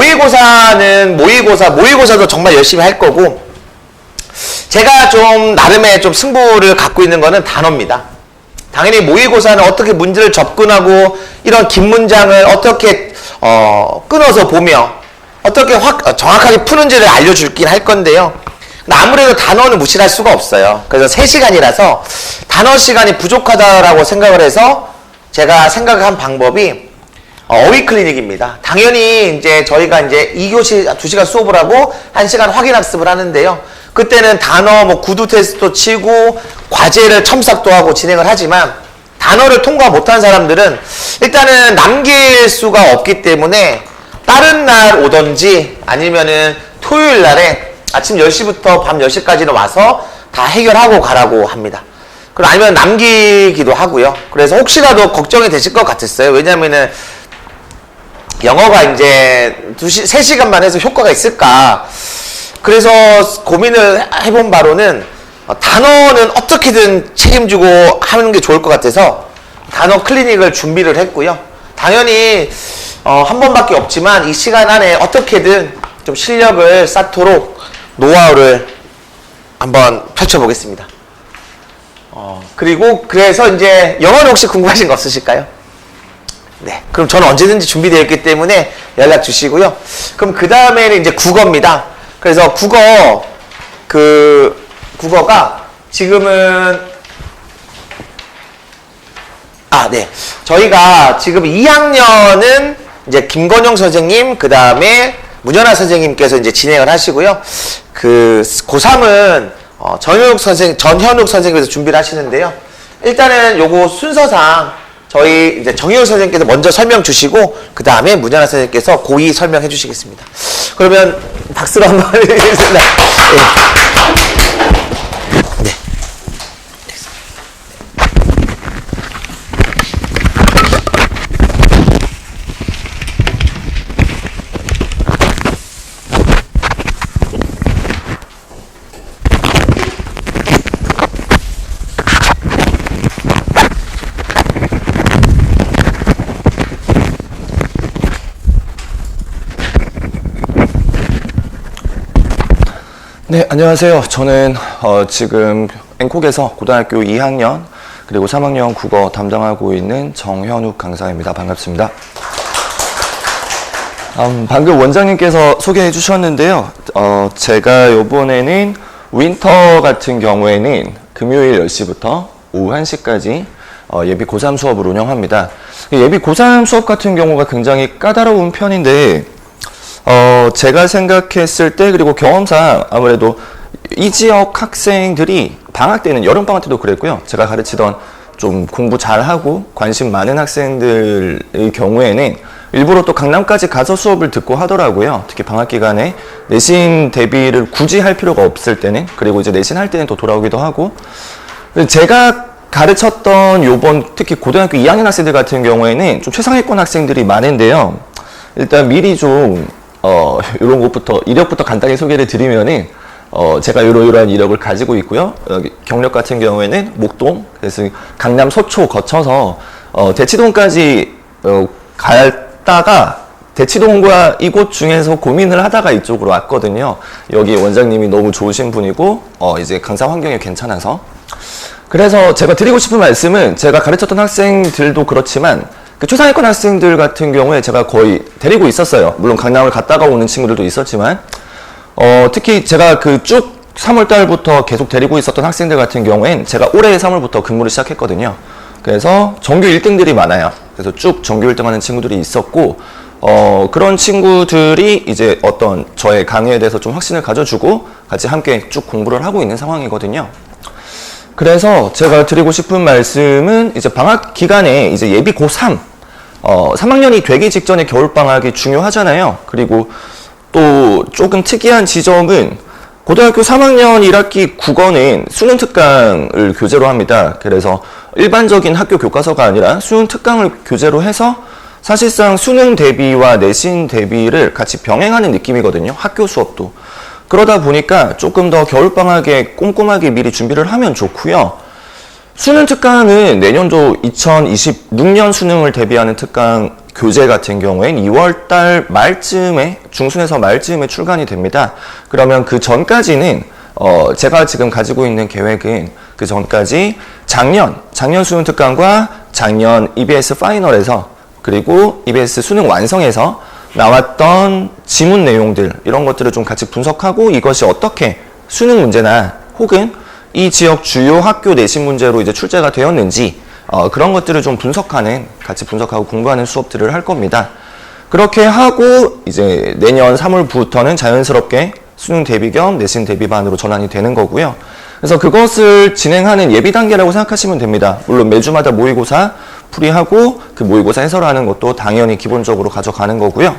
모의고사도 정말 열심히 할 거고 제가 좀 나름의 좀 승부를 갖고 있는 거는 단어입니다. 당연히 모의고사는 어떻게 문제를 접근하고 이런 긴 문장을 어떻게 끊어서 보며 어떻게 정확하게 푸는지를 알려줄긴 할 건데요. 아무래도 단어는 무시할 수가 없어요. 그래서 3시간이라서 단어 시간이 부족하다라고 생각을 해서 제가 생각한 방법이 어휘 클리닉입니다. 당연히 이제 저희가 이제 2교시 2시간 수업을 하고 1시간 확인 학습을 하는데요. 그때는 단어 뭐 구두 테스트도 치고 과제를 첨삭도 하고 진행을 하지만 단어를 통과 못한 사람들은 일단은 남길 수가 없기 때문에 다른 날 오던지 아니면은 토요일 날에 아침 10시부터 밤 10시까지는 와서 다 해결하고 가라고 합니다. 그리고 아니면 남기기도 하고요. 그래서 혹시라도 걱정이 되실 것 같았어요. 왜냐면은 영어가 이제 3시간만 해서 효과가 있을까. 그래서 고민을 해본 바로는 단어는 어떻게든 책임지고 하는 게 좋을 것 같아서 단어 클리닉을 준비를 했고요. 당연히 한 번밖에 없지만 이 시간 안에 어떻게든 좀 실력을 쌓도록 노하우를 한번 펼쳐보겠습니다. 그리고 그래서 이제 영어는 혹시 궁금하신 거 없으실까요? 네. 그럼 저는 언제든지 준비되어 있기 때문에 연락 주시고요. 그럼 그 다음에는 이제 국어입니다. 그래서 국어가 지금은 네. 저희가 지금 2학년은 이제 김건영 선생님, 그 다음에 문연아 선생님께서 이제 진행을 하시고요. 고3은 전현욱 선생님께서 준비를 하시는데요. 일단은 요거 순서상 저희 이제 정희훈 선생님께서 먼저 설명 주시고 그 다음에 문연아 선생님께서 고2 설명해 주시겠습니다. 그러면 박수로 한번 해주겠습니다. 네. 네, 안녕하세요. 저는 지금 앵콕에서 고등학교 2학년 그리고 3학년 국어 담당하고 있는 정현욱 강사입니다. 반갑습니다. 방금 원장님께서 소개해 주셨는데요. 제가 이번에는 윈터 같은 경우에는 금요일 10시부터 오후 1시까지 예비 고3 수업을 운영합니다. 예비 고3 수업 같은 경우가 굉장히 까다로운 편인데 제가 생각했을 때 그리고 경험상 아무래도 이 지역 학생들이 방학 때는 여름방학 때도 그랬고요. 제가 가르치던 좀 공부 잘하고 관심 많은 학생들의 경우에는 일부러 또 강남까지 가서 수업을 듣고 하더라고요. 특히 방학 기간에 내신 대비를 굳이 할 필요가 없을 때는 그리고 이제 내신 할 때는 또 돌아오기도 하고 제가 가르쳤던 요번 특히 고등학교 2학년 학생들 같은 경우에는 좀 최상위권 학생들이 많은데요. 일단 미리 좀 이런 것부터 이력부터 간단히 소개를 드리면은 제가 이러이러한 이력을 가지고 있고요. 경력 같은 경우에는 목동, 그래서 강남 서초 거쳐서 대치동까지 갔다가 대치동과 이곳 중에서 고민을 하다가 이쪽으로 왔거든요. 여기 원장님이 너무 좋으신 분이고 이제 강사 환경이 괜찮아서 그래서 제가 드리고 싶은 말씀은 제가 가르쳤던 학생들도 그렇지만 그 최상위권 학생들 같은 경우에 제가 거의 데리고 있었어요. 물론 강남을 갔다가 오는 친구들도 있었지만 특히 제가 그 쭉 3월 달부터 계속 데리고 있었던 학생들 같은 경우엔 제가 올해 3월부터 근무를 시작했거든요. 그래서 전교 1등들이 많아요. 그래서 쭉 전교 1등 하는 친구들이 있었고 그런 친구들이 이제 어떤 저의 강의에 대해서 좀 확신을 가져주고 같이 함께 쭉 공부를 하고 있는 상황이거든요. 그래서 제가 드리고 싶은 말씀은 이제 방학 기간에 이제 예비 고3 3학년이 되기 직전에 겨울방학이 중요하잖아요. 그리고 또 조금 특이한 지점은 고등학교 3학년 1학기 국어는 수능 특강을 교재로 합니다. 그래서 일반적인 학교 교과서가 아니라 수능 특강을 교재로 해서 사실상 수능 대비와 내신 대비를 같이 병행하는 느낌이거든요. 학교 수업도. 그러다 보니까 조금 더 겨울방학에 꼼꼼하게 미리 준비를 하면 좋고요. 수능 특강은 내년도 2026년 수능을 대비하는 특강 교재 같은 경우엔 2월달 말쯤에, 중순에서 말쯤에 출간이 됩니다. 그러면 그 전까지는 제가 지금 가지고 있는 계획은 그 전까지 작년 수능 특강과 작년 EBS 파이널에서 그리고 EBS 수능 완성에서 나왔던 지문 내용들 이런 것들을 좀 같이 분석하고 이것이 어떻게 수능 문제나 혹은 이 지역 주요 학교 내신 문제로 이제 출제가 되었는지 그런 것들을 좀 같이 분석하고 공부하는 수업들을 할 겁니다. 그렇게 하고 이제 내년 3월부터는 자연스럽게 수능 대비 겸 내신 대비반으로 전환이 되는 거고요. 그래서 그것을 진행하는 예비 단계라고 생각하시면 됩니다. 물론 매주마다 모의고사 풀이하고 그 모의고사 해설하는 것도 당연히 기본적으로 가져가는 거고요.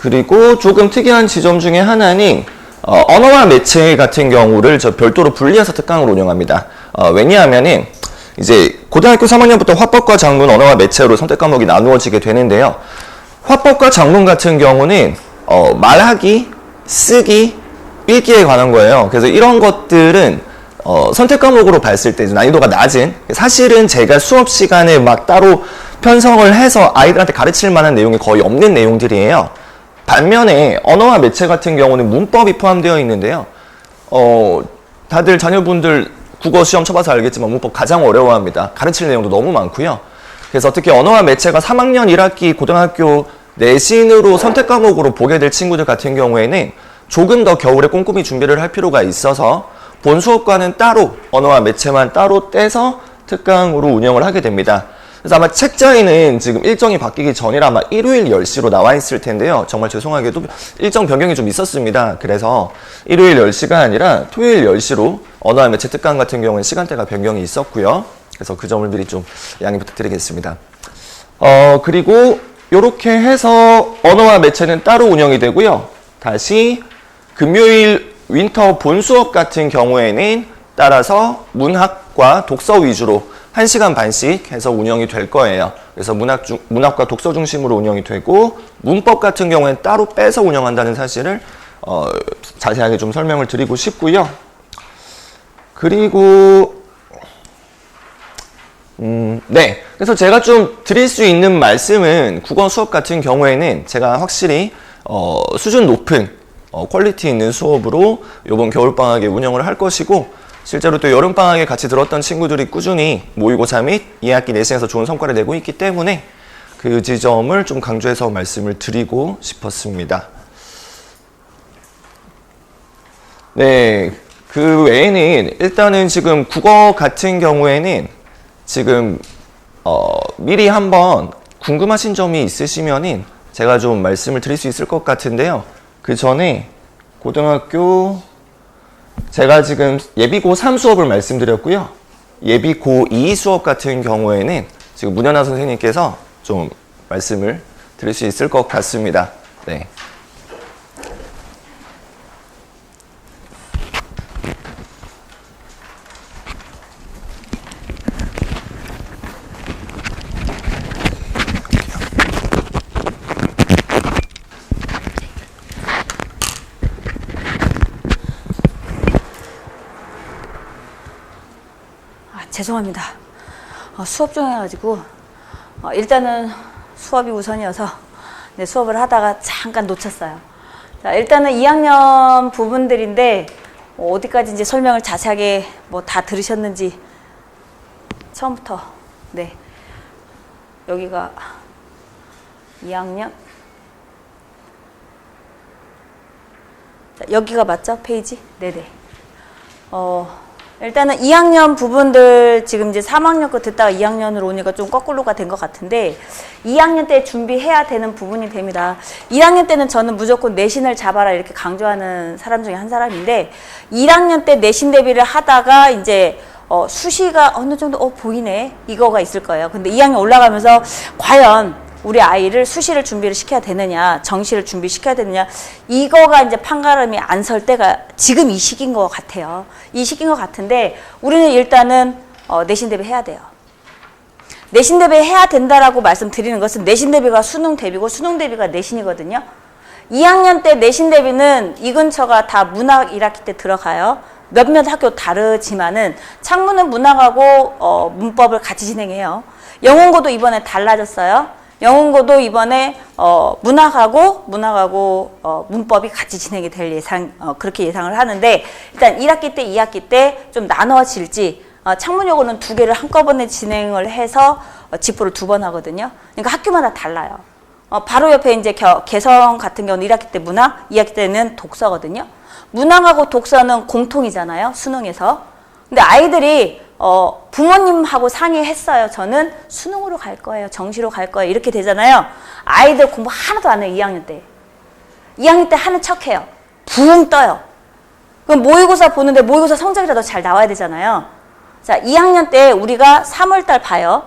그리고 조금 특이한 지점 중에 하나는 언어와 매체 같은 경우를 저 별도로 분리해서 특강을 운영합니다. 왜냐하면은 이제 고등학교 3학년부터 화법과 작문, 언어와 매체로 선택 과목이 나누어지게 되는데요. 화법과 작문 같은 경우는 말하기, 쓰기, 읽기에 관한 거예요. 그래서 이런 것들은 선택 과목으로 봤을 때 난이도가 낮은, 사실은 제가 수업 시간에 막 따로 편성을 해서 아이들한테 가르칠 만한 내용이 거의 없는 내용들이에요. 반면에 언어와 매체 같은 경우는 문법이 포함되어 있는데요. 다들 자녀분들 국어 시험 쳐봐서 알겠지만 문법 가장 어려워합니다. 가르칠 내용도 너무 많고요. 그래서 특히 언어와 매체가 3학년 1학기 고등학교 내신으로 선택 과목으로 보게 될 친구들 같은 경우에는 조금 더 겨울에 꼼꼼히 준비를 할 필요가 있어서 본 수업과는 따로 언어와 매체만 따로 떼서 특강으로 운영을 하게 됩니다. 그래서 아마 책자에는 지금 일정이 바뀌기 전이라 아마 일요일 10시로 나와 있을 텐데요. 정말 죄송하게도 일정 변경이 좀 있었습니다. 그래서 일요일 10시가 아니라 토요일 10시로 언어와 매체 특강 같은 경우는 시간대가 변경이 있었고요. 그래서 그 점을 미리 좀 양해 부탁드리겠습니다. 그리고 이렇게 해서 언어와 매체는 따로 운영이 되고요. 다시 금요일 윈터 본 수업 같은 경우에는 따라서 문학과 독서 위주로 1시간 반씩 해서 운영이 될 거예요. 그래서 문학과 독서 중심으로 운영이 되고 문법 같은 경우에는 따로 빼서 운영한다는 사실을 자세하게 좀 설명을 드리고 싶고요. 그리고 네. 그래서 제가 좀 드릴 수 있는 말씀은 국어 수업 같은 경우에는 제가 확실히 수준 높은 퀄리티 있는 수업으로 이번 겨울방학에 운영을 할 것이고 실제로 또 여름방학에 같이 들었던 친구들이 꾸준히 모의고사 및 2학기 내신에서 좋은 성과를 내고 있기 때문에 그 지점을 좀 강조해서 말씀을 드리고 싶었습니다. 네, 그 외에는 일단은 지금 국어 같은 경우에는 지금 미리 한번 궁금하신 점이 있으시면은 제가 좀 말씀을 드릴 수 있을 것 같은데요. 그 전에 고등학교 제가 지금 예비 고3 수업을 말씀드렸고요. 예비 고2 수업 같은 경우에는 지금 문현아 선생님께서 좀 말씀을 드릴 수 있을 것 같습니다. 네. 죄송합니다. 수업 중이어가지고 일단은 수업이 우선이어서 네, 수업을 하다가 잠깐 놓쳤어요. 자, 일단은 2학년 부분들인데 어디까지 이제 설명을 자세하게 뭐 다 들으셨는지 처음부터 네 여기가 2학년 자, 여기가 맞죠? 페이지? 네네. 일단은 2학년 부분들 지금 이제 3학년 거 듣다가 2학년으로 오니까 좀 거꾸로가 된 것 같은데 2학년 때 준비해야 되는 부분이 됩니다. 1학년 때는 저는 무조건 내신을 잡아라 이렇게 강조하는 사람 중에 한 사람인데 1학년 때 내신 대비를 하다가 이제 수시가 어느 정도 보이네 이거가 있을 거예요. 근데 2학년 올라가면서 과연 우리 아이를 수시를 준비를 시켜야 되느냐, 정시를 준비시켜야 되느냐, 이거가 이제 판가름이 안 설 때가 지금 이 시기인 것 같아요. 이 시기인 것 같은데 우리는 일단은 내신 대비 해야 돼요. 내신 대비 해야 된다라고 말씀드리는 것은 내신 대비가 수능 대비고 수능 대비가 내신이거든요. 2학년 때 내신 대비는 이 근처가 다 문학 1학기 때 들어가요. 몇몇 학교 다르지만은 창문은 문학하고 문법을 같이 진행해요. 영문고도 이번에 달라졌어요. 영문고도 이번에 문학하고 문법이 같이 진행이 될 그렇게 예상을 하는데 일단 1학기 때, 2학기 때 좀 나눠질지 창문여고는 2개를 한꺼번에 진행을 해서 집보를 2번 하거든요. 그러니까 학교마다 달라요. 바로 옆에 이제 개성 같은 경우는 1학기 때 문학, 2학기 때는 독서거든요. 문학하고 독서는 공통이잖아요. 수능에서. 근데 아이들이 부모님하고 상의했어요. 저는 수능으로 갈 거예요. 정시로 갈 거예요. 이렇게 되잖아요. 아이들 공부 하나도 안 해요. 2학년 때. 2학년 때 하는 척해요. 붕 떠요. 그럼 모의고사 보는데 모의고사 성적이라도 잘 나와야 되잖아요. 자, 2학년 때 우리가 3월달 봐요.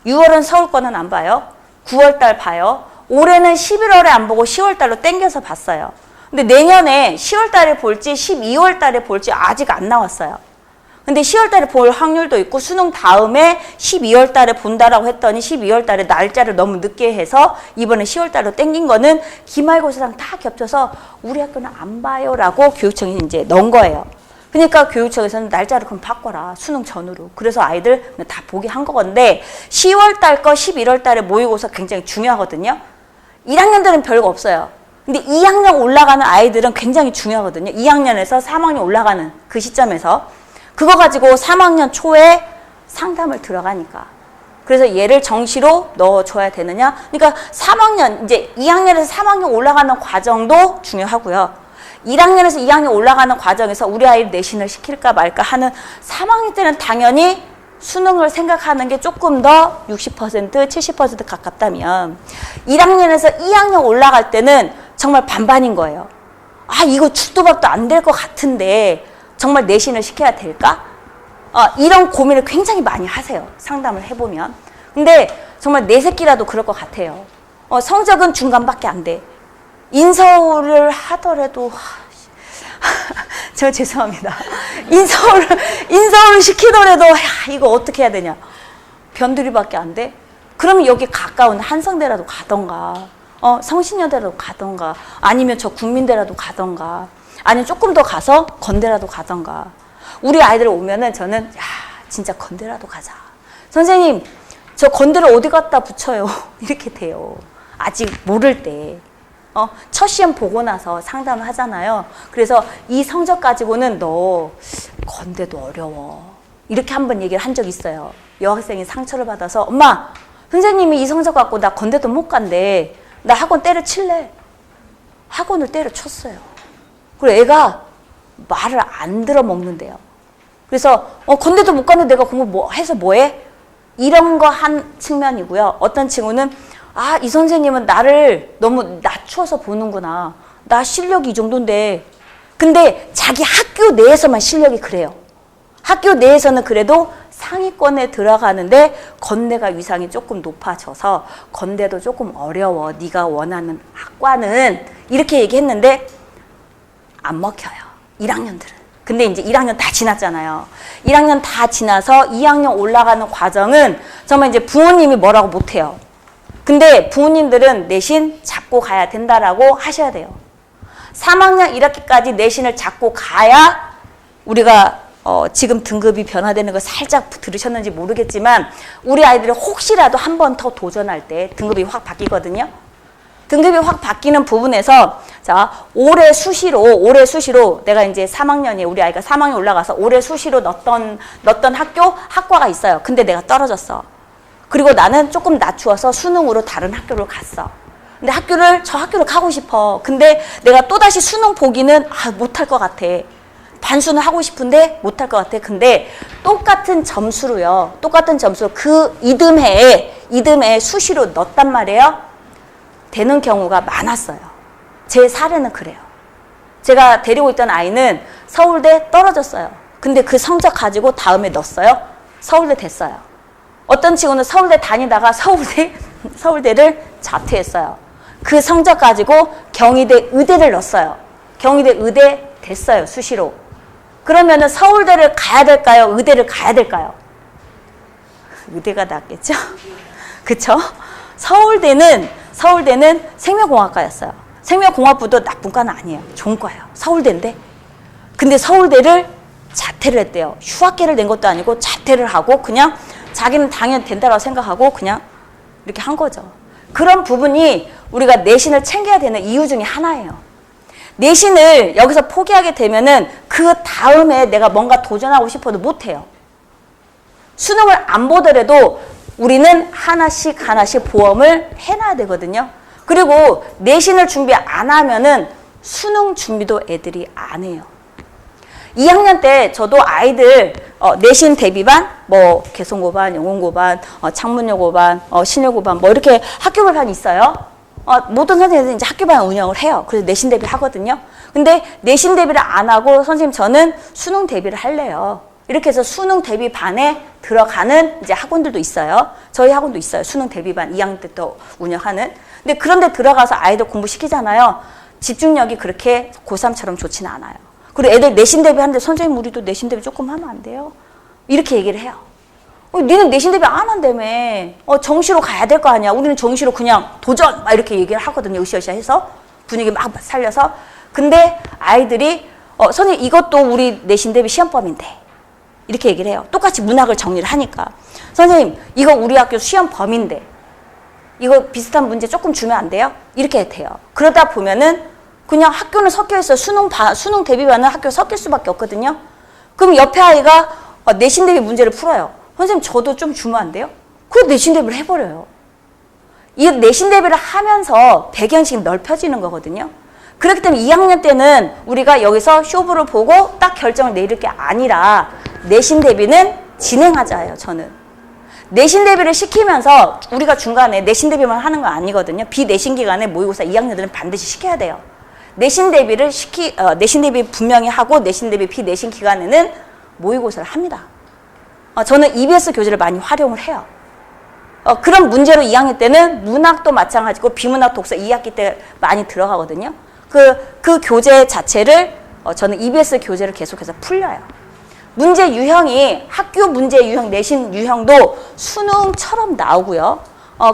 6월은 서울권은 안 봐요. 9월달 봐요. 올해는 11월에 안 보고 10월달로 땡겨서 봤어요. 근데 내년에 10월달에 볼지 12월달에 볼지 아직 안 나왔어요. 근데 10월달에 볼 확률도 있고 수능 다음에 12월달에 본다라고 했더니 12월달에 날짜를 너무 늦게 해서 이번에 10월달로 땡긴 거는 기말고사랑 다 겹쳐서 우리 학교는 안 봐요라고 교육청이 이제 넣은 거예요. 그러니까 교육청에서는 날짜를 그럼 바꿔라. 수능 전후로. 그래서 아이들 다 보게 한 거건데 10월달 거 11월달에 모의고사 굉장히 중요하거든요. 1학년들은 별거 없어요. 근데 2학년 올라가는 아이들은 굉장히 중요하거든요. 2학년에서 3학년 올라가는 그 시점에서. 그거 가지고 3학년 초에 상담을 들어가니까. 그래서 얘를 정시로 넣어줘야 되느냐. 그러니까 3학년, 이제 2학년에서 3학년 올라가는 과정도 중요하고요. 1학년에서 2학년 올라가는 과정에서 우리 아이를 내신을 시킬까 말까 하는 3학년 때는 당연히 수능을 생각하는 게 조금 더 60%, 70% 가깝다면 1학년에서 2학년 올라갈 때는 정말 반반인 거예요. 아, 이거 죽도 밥도 안 될 것 같은데 정말 내신을 시켜야 될까? 이런 고민을 굉장히 많이 하세요. 상담을 해보면. 근데 정말 내 새끼라도 그럴 것 같아요. 성적은 중간밖에 안 돼. 인서울을 하더라도 저 죄송합니다. 인서울을 시키더라도 이거 어떻게 해야 되냐. 변두리밖에 안 돼? 그러면 여기 가까운 한성대라도 가던가 성신여대라도 가던가 아니면 저 국민대라도 가던가 아니면 조금 더 가서 건대라도 가던가. 우리 아이들 오면은 저는 진짜 건대라도 가자. 선생님 저 건대를 어디 갖다 붙여요. 이렇게 돼요. 아직 모를 때. 첫 시험 보고 나서 상담을 하잖아요. 그래서 이 성적 가지고는 너 건대도 어려워. 이렇게 한번 얘기를 한 적이 있어요. 여학생이 상처를 받아서 엄마 선생님이 이 성적 갖고 나 건대도 못 간대. 나 학원 때려칠래. 학원을 때려쳤어요. 그리고 애가 말을 안 들어먹는데요. 그래서 건대도 못 가는데 내가 공부 해서 뭐해? 이런 거 한 측면이고요. 어떤 친구는 이 선생님은 나를 너무 낮춰서 보는구나. 나 실력이 이 정도인데. 근데 자기 학교 내에서만 실력이 그래요. 학교 내에서는 그래도 상위권에 들어가는데 건대가 위상이 조금 높아져서 건대도 조금 어려워. 네가 원하는 학과는 이렇게 얘기했는데 안 먹혀요. 1학년들은. 근데 이제 1학년 다 지났잖아요. 1학년 다 지나서 2학년 올라가는 과정은 정말 이제 부모님이 뭐라고 못해요. 근데 부모님들은 내신 잡고 가야 된다라고 하셔야 돼요. 3학년 1학기까지 내신을 잡고 가야 우리가 지금 등급이 변화되는 거 살짝 들으셨는지 모르겠지만 우리 아이들이 혹시라도 한 번 더 도전할 때 등급이 확 바뀌거든요. 등급이 확 바뀌는 부분에서 자 올해 수시로 내가 이제 3학년이 우리 아이가 3학년 올라가서 올해 수시로 넣었던 학과가 있어요. 근데 내가 떨어졌어. 그리고 나는 조금 낮추어서 수능으로 다른 학교를 갔어. 근데 저 학교를 가고 싶어. 근데 내가 또다시 수능 보기는 못할 것 같아. 반수는 하고 싶은데 못할 것 같아. 근데 똑같은 점수로 그 이듬해에 수시로 넣었단 말이에요. 되는 경우가 많았어요. 제 사례는 그래요. 제가 데리고 있던 아이는 서울대 떨어졌어요. 근데 그 성적 가지고 다음에 넣었어요. 서울대 됐어요. 어떤 친구는 서울대 다니다가 서울대를 자퇴했어요. 그 성적 가지고 경희대 의대를 넣었어요. 경희대 의대 됐어요. 수시로. 그러면은 서울대를 가야 될까요? 의대를 가야 될까요? 의대가 낫겠죠? 그쵸? 서울대는 생명공학과였어요. 생명공학부도 나쁜 과는 아니에요. 좋은 과예요. 서울대인데. 근데 서울대를 자퇴를 했대요. 휴학계를 낸 것도 아니고 자퇴를 하고 그냥 자기는 당연히 된다고 생각하고 그냥 이렇게 한 거죠. 그런 부분이 우리가 내신을 챙겨야 되는 이유 중에 하나예요. 내신을 여기서 포기하게 되면은 그 다음에 내가 뭔가 도전하고 싶어도 못해요. 수능을 안 보더라도 우리는 하나씩 보험을 해놔야 되거든요. 그리고 내신을 준비 안 하면은 수능 준비도 애들이 안 해요. 2학년 때 저도 아이들 내신 대비반, 뭐 개성고반, 영문고반, 창문여고반, 신여고반 뭐 이렇게 학교별반이 있어요. 모든 선생님들이 이제 학교반 운영을 해요. 그래서 내신 대비를 하거든요. 근데 내신 대비를 안 하고 선생님 저는 수능 대비를 할래요. 이렇게 해서 수능 대비반에 들어가는 이제 학원들도 있어요. 저희 학원도 있어요. 수능 대비반 2학년 때 또 운영하는. 근데 그런데 들어가서 아이들 공부시키잖아요. 집중력이 그렇게 고3처럼 좋지는 않아요. 그리고 애들 내신 대비 하는데 선생님 우리도 내신 대비 조금 하면 안 돼요? 이렇게 얘기를 해요. 니는 내신 대비 안 한다며. 정시로 가야 될 거 아니야. 우리는 정시로 그냥 도전! 막 이렇게 얘기를 하거든요. 으쌰으쌰 해서. 분위기 막 살려서. 근데 아이들이 선생님 이것도 우리 내신 대비 시험범인데. 이렇게 얘기를 해요. 똑같이 문학을 정리를 하니까. 선생님 이거 우리 학교 시험범인데. 이거 비슷한 문제 조금 주면 안 돼요? 이렇게 돼요. 그러다 보면은 그냥 학교는 섞여 있어요. 수능 대비반은 학교 섞일 수밖에 없거든요. 그럼 옆에 아이가 내신 대비 문제를 풀어요. 선생님 저도 좀 주면 안 돼요? 그럼 내신 대비를 해버려요. 이 내신 대비를 하면서 배경식이 넓혀지는 거거든요. 그렇기 때문에 2학년 때는 우리가 여기서 쇼부를 보고 딱 결정을 내릴 게 아니라 내신 대비는 진행하자예요. 저는. 내신 대비를 시키면서 우리가 중간에 내신 대비만 하는 거 아니거든요. 비내신 기간에 모의고사 2학년들은 반드시 시켜야 돼요. 내신 대비 분명히 하고 내신 대비 비내신 기간에는 모의고사를 합니다. 저는 EBS 교재를 많이 활용을 해요. 그런 문제로 2학년 때는 문학도 마찬가지고 비문학 독서 2학기 때 많이 들어가거든요. 그 교재 자체를 저는 EBS 교재를 계속해서 풀려요. 문제 유형이 학교 문제 유형, 내신 유형도 수능처럼 나오고요.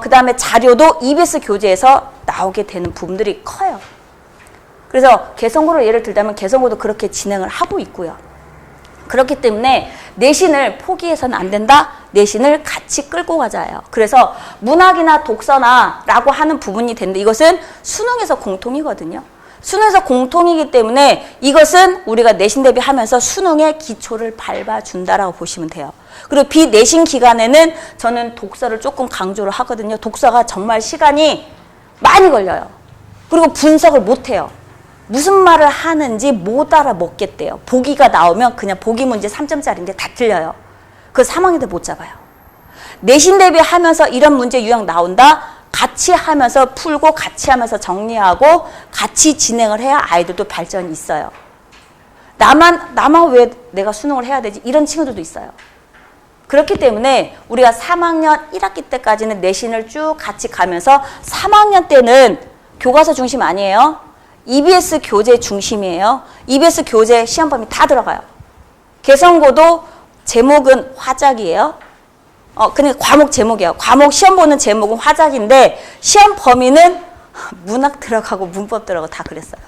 그 다음에 자료도 EBS 교재에서 나오게 되는 부분들이 커요. 그래서 개성고를 예를 들자면 개성고도 그렇게 진행을 하고 있고요. 그렇기 때문에 내신을 포기해서는 안 된다. 내신을 같이 끌고 가자예요. 그래서 문학이나 독서나 라고 하는 부분이 되는데 이것은 수능에서 공통이거든요. 수능에서 공통이기 때문에 이것은 우리가 내신 대비하면서 수능의 기초를 밟아준다라고 보시면 돼요. 그리고 비내신 기간에는 저는 독서를 조금 강조를 하거든요. 독서가 정말 시간이 많이 걸려요. 그리고 분석을 못해요. 무슨 말을 하는지 못 알아먹겠대요. 보기가 나오면 그냥 보기 문제 3점짜리인데 다 틀려요. 그 3학년 때 못 잡아요. 내신 대비하면서 이런 문제 유형 나온다. 같이 하면서 풀고 같이 하면서 정리하고 같이 진행을 해야 아이들도 발전이 있어요. 나만 왜 내가 수능을 해야 되지? 이런 친구들도 있어요. 그렇기 때문에 우리가 3학년 1학기 때까지는 내신을 쭉 같이 가면서 3학년 때는 교과서 중심 아니에요. EBS 교재 중심이에요. EBS 교재 시험 범위 다 들어가요. 개성고도 제목은 화작이에요. 그러니까 과목 제목이에요. 과목 시험 보는 제목은 화작인데 시험 범위는 문학 들어가고 문법 들어가고 다 그랬어요.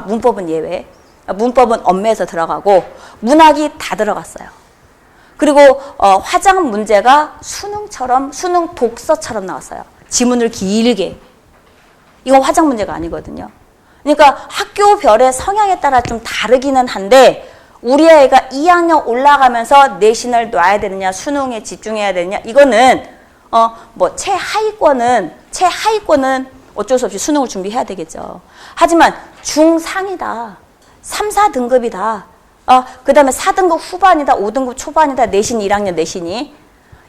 문법은 예외. 문법은 엄매에서 들어가고 문학이 다 들어갔어요. 그리고 화작 문제가 수능 독서처럼 나왔어요. 지문을 길게. 이건 화작 문제가 아니거든요. 그러니까 학교별의 성향에 따라 좀 다르기는 한데 우리 아이가 2학년 올라가면서 내신을 놔야 되느냐 수능에 집중해야 되느냐 이거는 뭐 최하위권은 어쩔 수 없이 수능을 준비해야 되겠죠. 하지만 중상이다. 3, 4등급이다. 그 다음에 4등급 후반이다. 5등급 초반이다. 내신 1학년 내신이.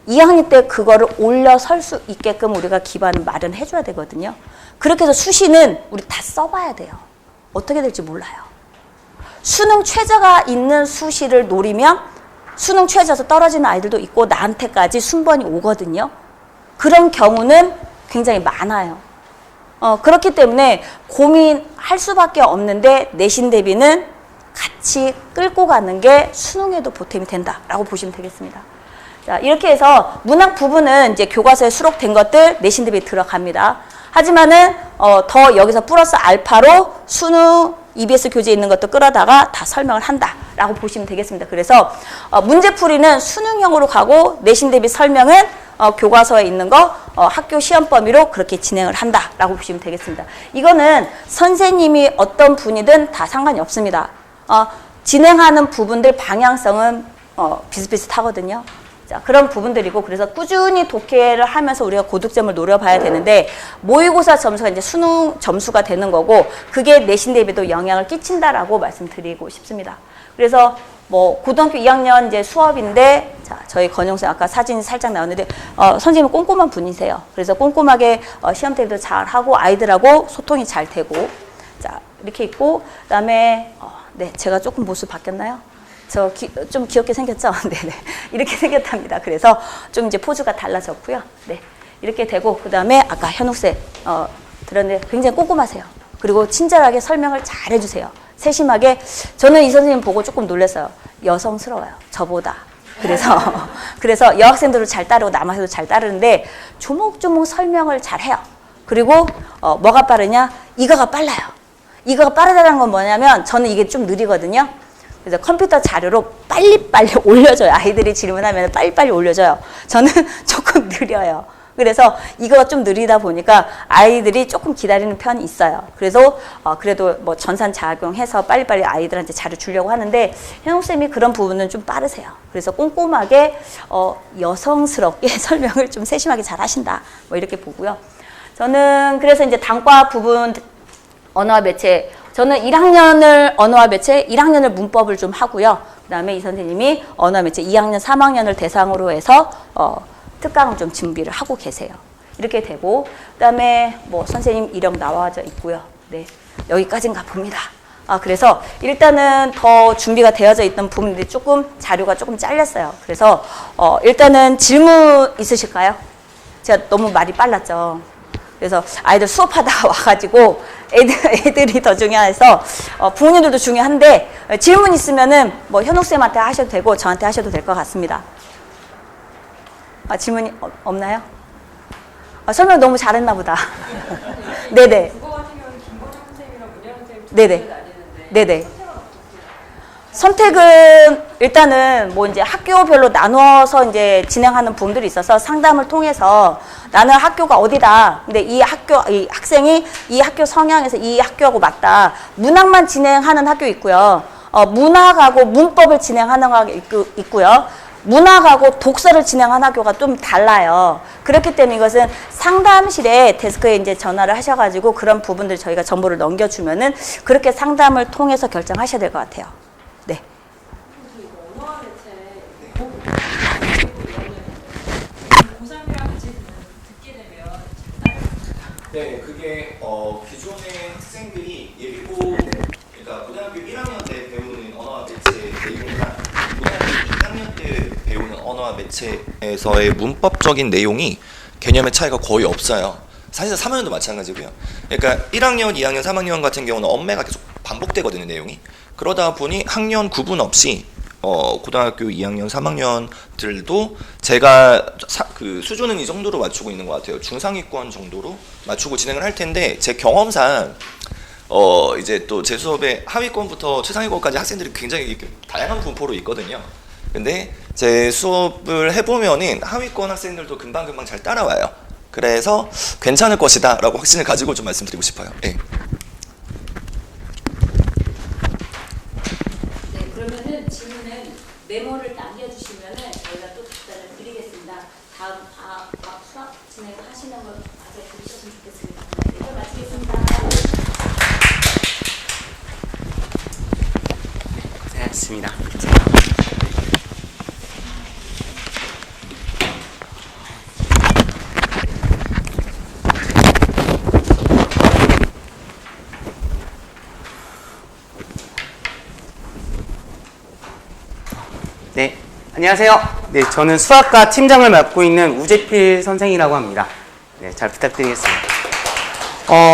2학년 때 그거를 올려설 수 있게끔 우리가 기반을 마련해 줘야 되거든요. 그렇게 해서 수시는 우리 다 써봐야 돼요. 어떻게 될지 몰라요. 수능 최저가 있는 수시를 노리면 수능 최저에서 떨어지는 아이들도 있고 나한테까지 순번이 오거든요. 그런 경우는 굉장히 많아요. 그렇기 때문에 고민할 수밖에 없는데 내신 대비는 같이 끌고 가는 게 수능에도 보탬이 된다라고 보시면 되겠습니다. 자, 이렇게 해서 문학 부분은 이제 교과서에 수록된 것들 내신 대비 들어갑니다. 하지만은 더 여기서 플러스 알파로 수능 EBS 교재에 있는 것도 끌어다가 다 설명을 한다라고 보시면 되겠습니다. 그래서 문제풀이는 수능형으로 가고 내신 대비 설명은 교과서에 있는 거 학교 시험 범위로 그렇게 진행을 한다라고 보시면 되겠습니다. 이거는 선생님이 어떤 분이든 다 상관이 없습니다. 진행하는 부분들 방향성은 비슷비슷하거든요. 자, 그런 부분들이고 그래서 꾸준히 독해를 하면서 우리가 고득점을 노려봐야 되는데 모의고사 점수가 이제 수능 점수가 되는 거고 그게 내신 대비도 영향을 끼친다라고 말씀드리고 싶습니다. 그래서 뭐 고등학교 2학년 이제 수업인데 자, 저희 건영쌤 아까 사진 살짝 나왔는데 선생님은 꼼꼼한 분이세요. 그래서 꼼꼼하게 시험 대비도 잘 하고 아이들하고 소통이 잘 되고 자, 이렇게 있고 그다음에 네, 제가 조금 모습 바뀌었나요? 좀 귀엽게 생겼죠? 네네. 이렇게 생겼답니다. 그래서 좀 이제 포즈가 달라졌고요. 네. 이렇게 되고, 그 다음에 아까 현욱쌤, 들었는데 굉장히 꼼꼼하세요. 그리고 친절하게 설명을 잘 해주세요. 세심하게. 저는 이 선생님 보고 조금 놀랐어요. 여성스러워요. 저보다. 그래서 여학생들도 잘 따르고 남학생도 잘 따르는데 조목조목 설명을 잘 해요. 그리고 뭐가 빠르냐? 이거가 빨라요. 이거가 빠르다는 건 뭐냐면 저는 이게 좀 느리거든요. 그래서 컴퓨터 자료로 빨리빨리 올려줘요. 아이들이 질문하면 빨리빨리 올려줘요. 저는 조금 느려요. 그래서 이거가 좀 느리다 보니까 아이들이 조금 기다리는 편이 있어요. 그래서 그래도 뭐 전산작용해서 빨리빨리 아이들한테 자료 주려고 하는데 현옥쌤이 그런 부분은 좀 빠르세요. 그래서 꼼꼼하게 여성스럽게 설명을 좀 세심하게 잘 하신다. 뭐 이렇게 보고요. 저는 그래서 이제 단과 부분 언어와 매체 저는 1학년을 언어와 매체, 1학년을 문법을 좀 하고요. 그 다음에 이 선생님이 언어와 매체 2학년, 3학년을 대상으로 해서 특강을 좀 준비를 하고 계세요. 이렇게 되고 그 다음에 뭐 선생님 이력 나와져 있고요. 네, 여기까지인가 봅니다. 그래서 일단은 더 준비가 되어져 있던 부분들이 조금 자료가 조금 잘렸어요. 그래서 일단은 질문 있으실까요? 제가 너무 말이 빨랐죠. 그래서 아이들 수업하다가 와가지고 애들이 더 중요해서 부모님들도 중요한데 질문 있으면은 뭐 현옥쌤한테 하셔도 되고 저한테 하셔도 될 것 같습니다. 질문이 없나요? 설명 너무 잘했나 보다. 네네. 국어 같은 경우는 김건영 선생님이랑 문혜연 선생님 두 네네. 분이 나뉘는데 네네. 선택은 일단은 뭐 이제 학교별로 나누어서 이제 진행하는 부분들이 있어서 상담을 통해서 나는 학교가 어디다. 근데 이 학생이 이 학교 성향에서 이 학교하고 맞다. 문학만 진행하는 학교 있고요. 문학하고 문법을 진행하는 학교 있고요. 문학하고 독서를 진행하는 학교가 좀 달라요. 그렇기 때문에 이것은 상담실에 데스크에 이제 전화를 하셔가지고 그런 부분들 저희가 정보를 넘겨주면은 그렇게 상담을 통해서 결정하셔야 될 것 같아요. 네. 언어와 매체 고3이랑 같이 듣게 되면 네, 그게 기존의 학생들이 예비고, 그러니까 고등학교 1학년 때 배우는 언어와 매체 내용이랑 고등학교 2학년 때 배우는 언어와 매체에서의 문법적인 내용이 개념의 차이가 거의 없어요. 사실 3학년도 마찬가지고요. 그러니까 1학년, 2학년, 3학년 같은 경우는 언매가 계속 반복되거든요, 내용이. 그러다 보니 학년 구분 없이 고등학교 2학년, 3학년들도 제가 그 수준은 이 정도로 맞추고 있는 것 같아요. 중상위권 정도로 맞추고 진행을 할 텐데 제 경험상 이제 또 제 수업에 하위권부터 최상위권까지 학생들이 굉장히 다양한 분포로 있거든요. 근데 제 수업을 해보면은 하위권 학생들도 금방금방 잘 따라와요. 그래서 괜찮을 것이다 라고 확신을 가지고 좀 말씀드리고 싶어요. 네. 네, 그러면은 질문은 메모를 남겨주시면은 저희가 또 답변을 드리겠습니다. 다음 수업 진행하시는 걸 가서 들으셨으면 좋겠습니다. 네, 이거 마치겠습니다. 고생하셨습니다. 네, 안녕하세요. 네, 저는 수학과 팀장을 맡고 있는 우재필 선생이라고 합니다. 네, 잘 부탁드리겠습니다.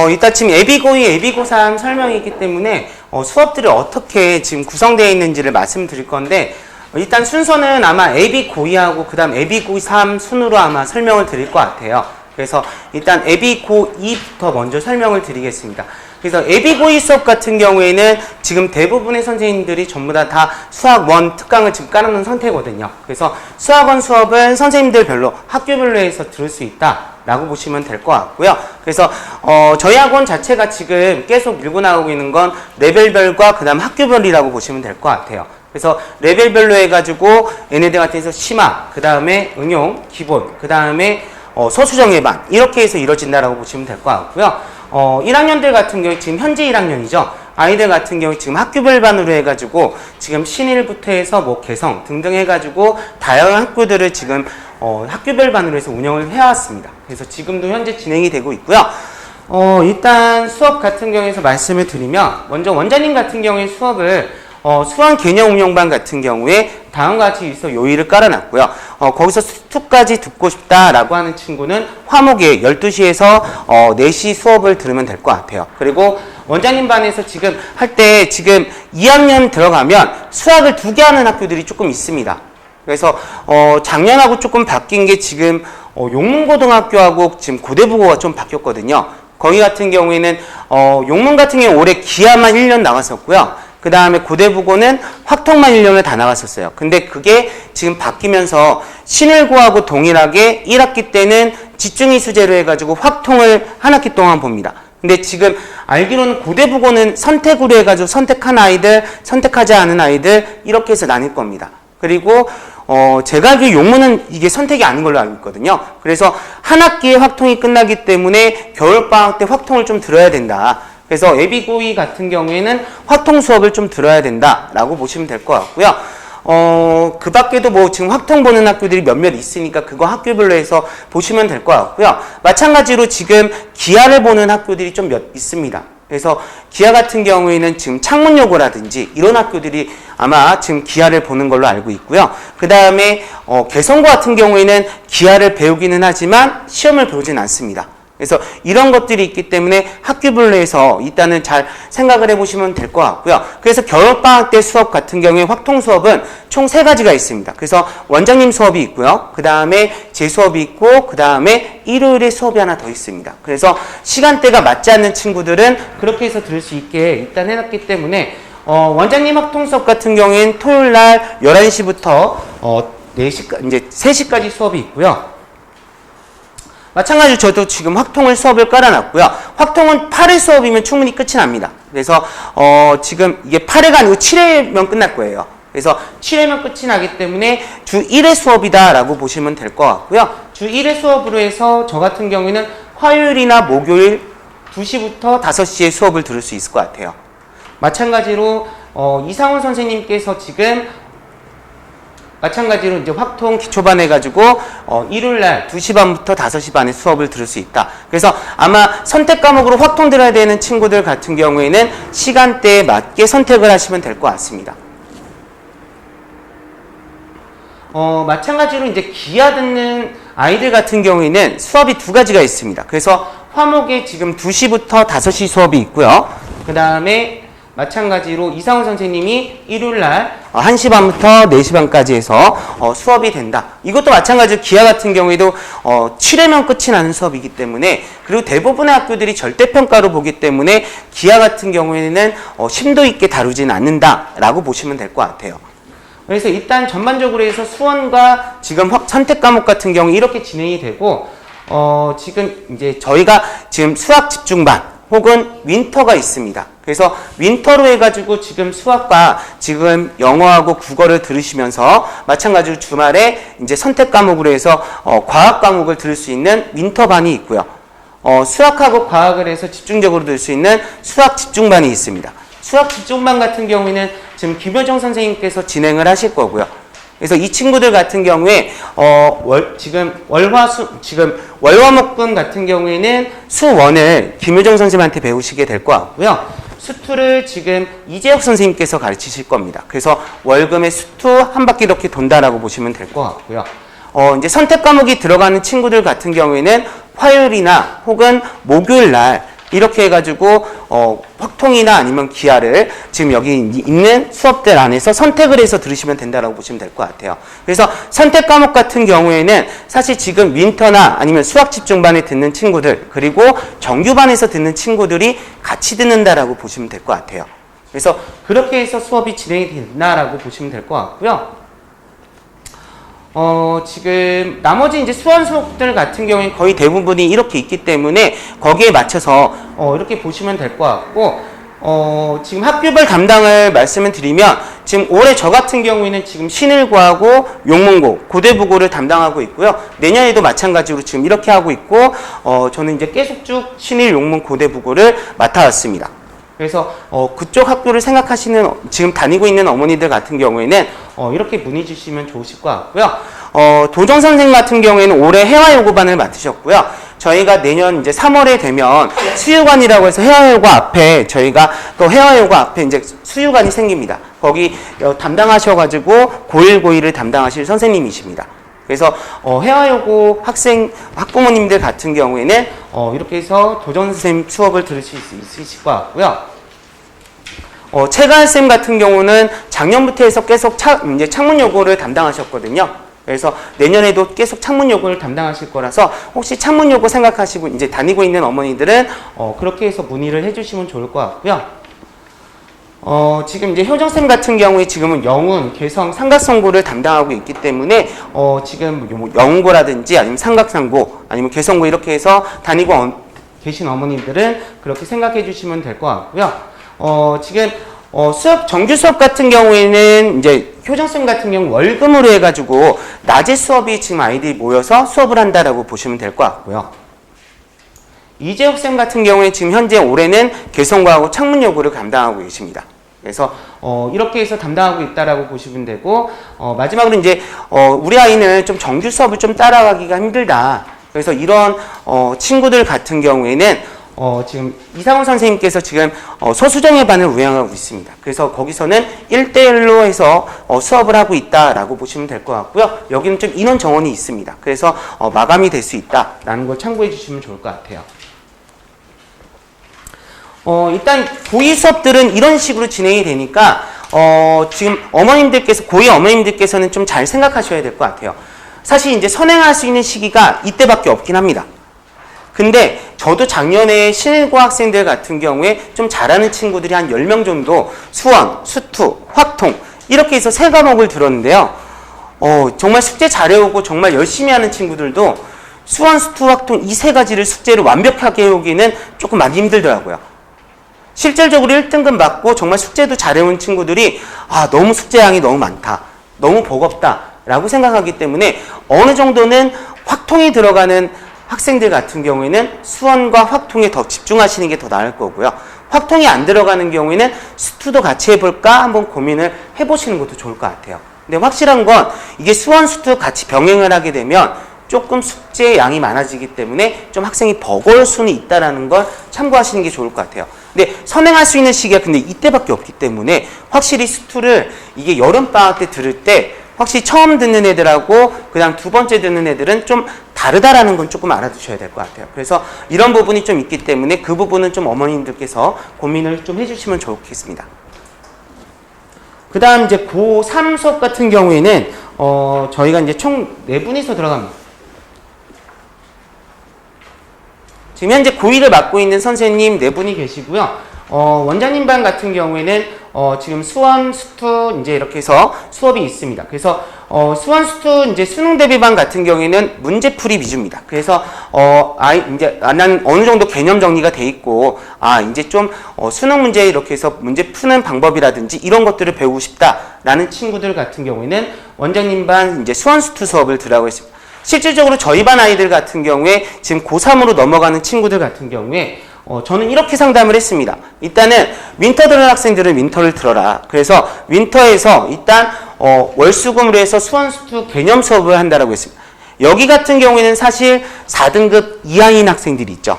일단 지금 예비고2, 예비고3 설명이 있기 때문에 수업들이 어떻게 지금 구성되어 있는지를 말씀드릴 건데 일단 순서는 아마 예비고2하고 그 다음 예비고3 순으로 아마 설명을 드릴 것 같아요. 그래서 일단 예비고2부터 먼저 설명을 드리겠습니다. 그래서 예비고2 수업 같은 경우에는 지금 대부분의 선생님들이 전부 다 수학 1 특강을 지금 깔아놓은 상태거든요. 그래서 수학 1 수업은 선생님들별로 학교별로 해서 들을 수 있다라고 보시면 될 것 같고요. 그래서 저희 학원 자체가 지금 계속 밀고 나오고 있는 건 레벨별과 그 다음 학교별이라고 보시면 될 것 같아요. 그래서 레벨별로 해가지고 얘네들 같은 해서 심화, 그 다음에 응용, 기본, 그 다음에 서술형 예반 이렇게 해서 이루어진다라고 보시면 될 것 같고요. 1학년들 같은 경우에 지금 현재 1학년이죠. 아이들 같은 경우에 지금 학교별반으로 해가지고 지금 신일부터 해서 뭐 개성 등등 해가지고 다양한 학교들을 지금 학교별반으로 해서 운영을 해왔습니다. 그래서 지금도 현재 진행이 되고 있고요. 일단 수업 같은 경우에서 말씀을 드리면 먼저 원장님 같은 경우에 수업을 수학 개념 운영반 같은 경우에 다음과 같이 있어 요일을 깔아놨고요. 거기서 수투까지 듣고 싶다라고 하는 친구는 화목에 12시에서 4시 수업을 들으면 될 것 같아요. 그리고 원장님 반에서 지금 할 때 지금 2학년 들어가면 수학을 2개 하는 학교들이 조금 있습니다. 그래서 작년하고 조금 바뀐 게 지금 용문고등학교하고 지금 고대부고가 좀 바뀌었거든요. 거기 같은 경우에는 용문 같은 경우에 올해 기하만 1년 나갔었고요. 그 다음에 고대부고는 확통만 1년을 다 나갔었어요. 근데 그게 지금 바뀌면서 신일고하고 동일하게 1학기 때는 집중이 수제로 해가지고 확통을 한 학기 동안 봅니다. 근데 지금 알기로는 고대부고는 선택으로 해가지고 선택한 아이들, 선택하지 않은 아이들 이렇게 해서 나뉠 겁니다. 그리고 제가 알기로 용문은 이게 선택이 아닌 걸로 알고 있거든요. 그래서 한 학기에 확통이 끝나기 때문에 겨울방학 때 확통을 좀 들어야 된다. 그래서 예비고2 같은 경우에는 확통 수업을 좀 들어야 된다라고 보시면 될 것 같고요. 그 밖에도 뭐 지금 확통 보는 학교들이 몇몇 있으니까 그거 학교별로 해서 보시면 될 것 같고요. 마찬가지로 지금 기하를 보는 학교들이 좀 몇 있습니다. 그래서 기하 같은 경우에는 지금 창문여고라든지 이런 학교들이 아마 지금 기하를 보는 걸로 알고 있고요. 그 다음에 개성고 같은 경우에는 기하를 배우기는 하지만 시험을 보진 않습니다. 그래서 이런 것들이 있기 때문에 학교별로 해서 일단은 잘 생각을 해보시면 될 것 같고요. 그래서 겨울방학 때 수업 같은 경우에 확통 수업은 총 3가지가 있습니다. 그래서 원장님 수업이 있고요. 그 다음에 제 수업이 있고 그 다음에 일요일에 수업이 하나 더 있습니다. 그래서 시간대가 맞지 않는 친구들은 그렇게 해서 들을 수 있게 일단 해놨기 때문에 원장님 확통 수업 같은 경우에는 토요일날 11시부터 4시, 이제 3시까지 수업이 있고요. 마찬가지로 저도 지금 확통을 수업을 깔아놨고요. 확통은 8회 수업이면 충분히 끝이 납니다. 그래서 지금 이게 8회가 아니고 7회면 끝날 거예요. 그래서 7회면 끝이 나기 때문에 주 1회 수업이다라고 보시면 될 것 같고요. 주 1회 수업으로 해서 저 같은 경우에는 화요일이나 목요일 2시부터 5시에 수업을 들을 수 있을 것 같아요. 마찬가지로 이상훈 선생님께서 지금 마찬가지로 이제 확통 기초반 해가지고 일요일날 2시 반부터 5시 반에 수업을 들을 수 있다. 그래서 아마 선택 과목으로 확통 들어야 되는 친구들 같은 경우에는 시간대에 맞게 선택을 하시면 될 것 같습니다. 마찬가지로 이제 기하 듣는 아이들 같은 경우에는 수업이 2가지가 있습니다. 그래서 화목에 지금 2시부터 5시 수업이 있고요. 그 다음에 마찬가지로 이상훈 선생님이 일요일날 1시 반부터 4시 반까지 해서 수업이 된다. 이것도 마찬가지로 기하 같은 경우에도 7회면 끝이 나는 수업이기 때문에 그리고 대부분의 학교들이 절대평가로 보기 때문에 기하 같은 경우에는 심도 있게 다루지는 않는다라고 보시면 될 것 같아요. 그래서 일단 전반적으로 해서 수원과 지금 선택 과목 같은 경우 이렇게 진행이 되고 지금 이제 저희가 지금 수학 집중반 혹은 윈터가 있습니다. 그래서 윈터로 해가지고 지금 수학과 지금 영어하고 국어를 들으시면서 마찬가지로 주말에 이제 선택 과목으로 해서 과학 과목을 들을 수 있는 윈터반이 있고요. 수학하고 과학을 해서 집중적으로 들을 수 있는 수학 집중반이 있습니다. 수학 집중반 같은 경우에는 지금 김효정 선생님께서 진행을 하실 거고요. 그래서 이 친구들 같은 경우에 지금 월화목금 같은 경우에는 수1을 김효정 선생님한테 배우시게 될 것 같고요. 수투를 지금 이재혁 선생님께서 가르치실 겁니다. 그래서 월금의 수투 한 바퀴 이렇게 돈다라고 보시면 될 것 같고요. 이제 선택 과목이 들어가는 친구들 같은 경우에는 화요일이나 혹은 목요일 날 이렇게 해가지고 확통이나 아니면 기하를 지금 여기 있는 수업들 안에서 선택을 해서 들으시면 된다라고 보시면 될 것 같아요. 그래서 선택 과목 같은 경우에는 사실 지금 윈터나 아니면 수학 집중반에 듣는 친구들 그리고 정규반에서 듣는 친구들이 같이 듣는다라고 보시면 될 것 같아요. 그래서 그렇게 해서 수업이 진행이 된다라고 보시면 될 것 같고요. 지금 나머지 이제 수원 수업들 같은 경우에 거의 대부분이 이렇게 있기 때문에 거기에 맞춰서 이렇게 보시면 될 것 같고 지금 학교별 담당을 말씀을 드리면 지금 올해 저 같은 경우에는 지금 신일고하고 용문고, 고대부고를 담당하고 있고요. 내년에도 마찬가지로 지금 이렇게 하고 있고 저는 이제 계속 쭉 신일, 용문, 고대부고를 맡아왔습니다. 그래서 그쪽 학교를 생각하시는 지금 다니고 있는 어머니들 같은 경우에는 이렇게 문의 주시면 좋으실 것 같고요. 도정 선생님 같은 경우에는 올해 회화요구반을 맡으셨고요. 저희가 내년 이제 3월에 되면 수유관이라고 해서 회화요구 앞에 저희가 또 회화요구 앞에 이제 수유관이 생깁니다. 거기 담당하셔가지고 고1, 고2를 담당하실 선생님이십니다. 그래서 회화요구 학부모님들 같은 경우에는 이렇게 해서 도정 선생님 수업을 들으실 수 있으실 것 같고요. 최가은쌤 같은 경우는 작년부터 해서 계속 이제 창문요구를 담당하셨거든요. 그래서 내년에도 계속 창문요구를 담당하실 거라서 혹시 창문요구 생각하시고 이제 다니고 있는 어머니들은 그렇게 해서 문의를 해주시면 좋을 것 같고요. 지금 이제 효정쌤 같은 경우에 지금은 영훈, 개성, 삼각성고를 담당하고 있기 때문에 지금 뭐 영훈고라든지 아니면 삼각상고 아니면 개성고 이렇게 해서 다니고 계신 어머님들은 그렇게 생각해 주시면 될 것 같고요. 지금 정규 수업 같은 경우에는 이제 효정쌤 같은 경우 월금으로 해가지고 낮에 수업이 지금 아이들이 모여서 수업을 한다라고 보시면 될 것 같고요. 이재혁쌤 같은 경우에 지금 현재 올해는 개성고하고 창문요구를 담당하고 계십니다. 그래서 이렇게 해서 담당하고 있다라고 보시면 되고 마지막으로 이제 우리 아이는 좀 정규 수업을 좀 따라가기가 힘들다. 그래서 이런 친구들 같은 경우에는 지금 이상훈 선생님께서 지금 소수정예 반을 운영하고 있습니다. 그래서 거기서는 1대1로 해서 수업을 하고 있다라고 보시면 될 것 같고요. 여기는 좀 인원 정원이 있습니다. 그래서 마감이 될 수 있다라는 걸 참고해 주시면 좋을 것 같아요. 일단 고2 수업들은 이런 식으로 진행이 되니까 지금 어머님들께서 고2 어머님들께서는 좀 잘 생각하셔야 될 것 같아요. 사실 이제 선행할 수 있는 시기가 이때밖에 없긴 합니다. 근데 저도 작년에 신일고 학생들 같은 경우에 좀 잘하는 친구들이 한 10명 정도 수원, 수투, 확통 이렇게 해서 3과목을 들었는데요. 정말 숙제 잘해오고 정말 열심히 하는 친구들도 수원, 수투, 확통 이 3가지를 숙제를 완벽하게 해오기는 조금 많이 힘들더라고요. 실질적으로 1등급 맞고 정말 숙제도 잘해온 친구들이 너무 숙제량이 너무 많다, 너무 버겁다 라고 생각하기 때문에 어느 정도는 확통이 들어가는 학생들 같은 경우에는 수원과 확통에 더 집중하시는 게 더 나을 거고요. 확통이 안 들어가는 경우에는 수투도 같이 해볼까 한번 고민을 해보시는 것도 좋을 것 같아요. 근데 확실한 건 이게 수원, 수투 같이 병행을 하게 되면 조금 숙제 양이 많아지기 때문에 좀 학생이 버거울 수는 있다는 걸 참고하시는 게 좋을 것 같아요. 근데 선행할 수 있는 시기가 근데 이때밖에 없기 때문에 확실히 수투를 이게 여름방학 때 들을 때 확실히 처음 듣는 애들하고 그다음 두 번째 듣는 애들은 좀 다르다라는 건 조금 알아두셔야 될 것 같아요. 그래서 이런 부분이 좀 있기 때문에 그 부분은 좀 어머님들께서 고민을 좀 해주시면 좋겠습니다. 그 다음 이제 고3 수업 같은 경우에는 저희가 이제 총 4분이서 들어갑니다. 지금 현재 고1을 맡고 있는 선생님 4분이 계시고요. 원장님 반 같은 경우에는 지금 수원, 수투 이제 이렇게 해서 수업이 있습니다. 그래서 수원, 수투 이제 수능 대비반 같은 경우에는 문제풀이 위주입니다. 그래서 이제 난 어느 정도 개념 정리가 돼 있고 이제 좀 수능 문제 이렇게 해서 문제 푸는 방법이라든지 이런 것들을 배우고 싶다라는 친구들 같은 경우에는 원장님 반 이제 수원, 수투 수업을 들어가고 있습니다. 실질적으로 저희 반 아이들 같은 경우에 지금 고3으로 넘어가는 친구들 같은 경우에 저는 이렇게 상담을 했습니다. 일단은 윈터 들은 학생들은 윈터를 들어라. 그래서 윈터에서 일단 월수금으로 해서 수원수투 개념 수업을 한다라고 했습니다. 여기 같은 경우에는 사실 4등급 이하인 학생들이 있죠.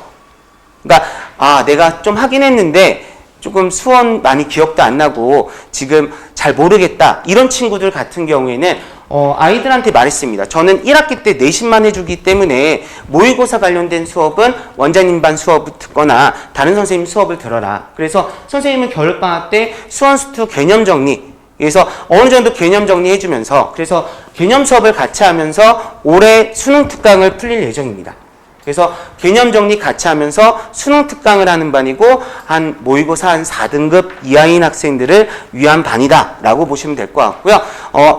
그러니까 내가 좀 하긴 했는데 조금 수원 많이 기억도 안 나고 지금 잘 모르겠다 이런 친구들 같은 경우에는 아이들한테 말했습니다. 저는 1학기 때 내신만 해주기 때문에 모의고사 관련된 수업은 원장님 반 수업을 듣거나 다른 선생님 수업을 들어라. 그래서 선생님은 겨울방학 때 수원수투 개념 정리, 그래서 어느 정도 개념 정리해주면서 그래서 개념 수업을 같이 하면서 올해 수능 특강을 풀릴 예정입니다. 그래서 개념 정리 같이 하면서 수능 특강을 하는 반이고 한 모의고사 한 4등급 이하인 학생들을 위한 반이다라고 보시면 될 것 같고요.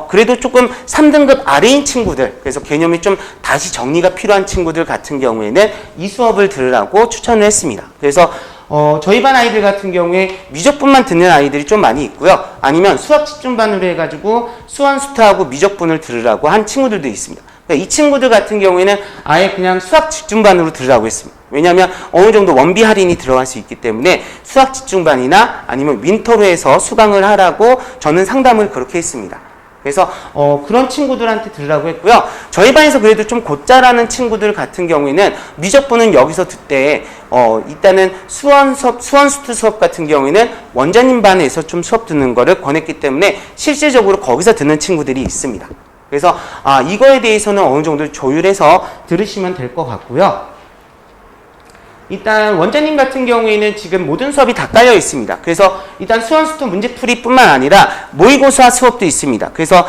그래도 조금 3등급 아래인 친구들, 그래서 개념이 좀 다시 정리가 필요한 친구들 같은 경우에는 이 수업을 들으라고 추천을 했습니다. 그래서 저희 반 아이들 같은 경우에 미적분만 듣는 아이들이 좀 많이 있고요. 아니면 수학 집중반으로 해가지고 수원수투하고 미적분을 들으라고 한 친구들도 있습니다. 이 친구들 같은 경우에는 아예 그냥 수학 집중반으로 들으라고 했습니다. 왜냐하면 어느 정도 원비 할인이 들어갈 수 있기 때문에 수학 집중반이나 아니면 윈터로 해서 수강을 하라고 저는 상담을 그렇게 했습니다. 그래서 그런 친구들한테 들으라고 했고요. 저희 반에서 그래도 좀 곧잘하는 친구들 같은 경우에는 미적분은 여기서 듣되 일단은 수원수투 수업 같은 경우에는 원장님 반에서 좀 수업 듣는 거를 권했기 때문에 실질적으로 거기서 듣는 친구들이 있습니다. 그래서 이거에 대해서는 어느 정도 조율해서 들으시면 될 것 같고요. 일단 원장님 같은 경우에는 지금 모든 수업이 다 깔려 있습니다. 그래서 일단 수원수투 문제풀이뿐만 아니라 모의고사 수업도 있습니다. 그래서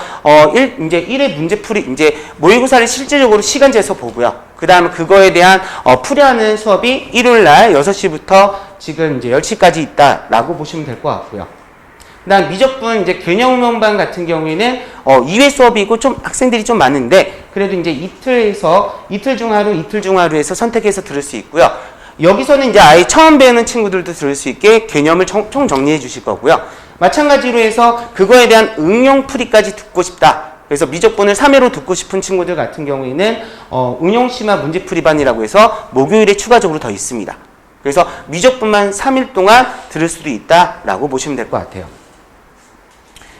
이제 1회 문제풀이 이제 모의고사를 실질적으로 시간 재서 보고요. 그다음 그거에 대한 풀이하는 수업이 일요일 날 6시부터 지금 이제 10시까지 있다라고 보시면 될 것 같고요. 그다음 미적분 이제 개념음반 같은 경우에는 2회 수업이고 좀 학생들이 좀 많은데 그래도 이제 이틀 중 하루 해서 선택해서 들을 수 있고요. 여기서는 이제 아예 처음 배우는 친구들도 들을 수 있게 개념을 총 정리해 주실 거고요. 마찬가지로 해서 그거에 대한 응용 풀이까지 듣고 싶다. 그래서 미적분을 3회로 듣고 싶은 친구들 같은 경우에는 응용심화 문제풀이반이라고 해서 목요일에 추가적으로 더 있습니다. 그래서 미적분만 3일 동안 들을 수도 있다라고 보시면 될 것 같아요.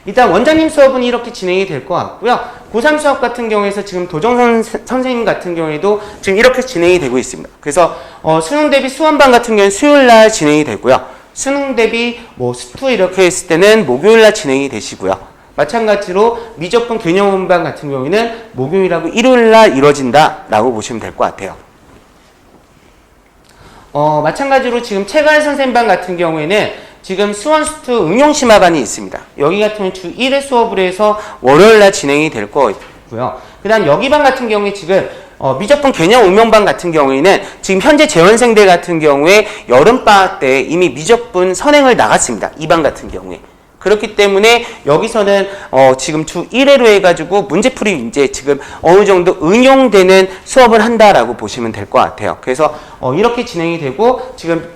일단 원장님 수업은 이렇게 진행이 될 것 같고요. 고3 수업 같은 경우에서 지금 도정 선생님 같은 경우에도 지금 이렇게 진행이 되고 있습니다. 그래서 수능 대비 수원반 같은 경우는 수요일 날 진행이 되고요. 수능 대비 수투 이렇게 했을 때는 목요일 날 진행이 되시고요. 마찬가지로 미적분 개념음반 같은 경우에는 목요일하고 일요일 날 이루어진다라고 보시면 될 것 같아요. 마찬가지로 지금 최가일 선생님반 같은 경우에는 지금 수원수투 응용심화반이 있습니다. 여기 같은 경우는 주 1회 수업으로 해서 월요일날 진행이 될 거고요. 그 다음 여기 반 같은 경우에 지금 미적분 개념 응용반 같은 경우에는 지금 현재 재원생들 같은 경우에 여름방학 때 이미 미적분 선행을 나갔습니다. 이 반 같은 경우에. 그렇기 때문에 여기서는 지금 주 1회로 해가지고 문제풀이 이제 지금 어느 정도 응용되는 수업을 한다라고 보시면 될 것 같아요. 그래서 이렇게 진행이 되고 지금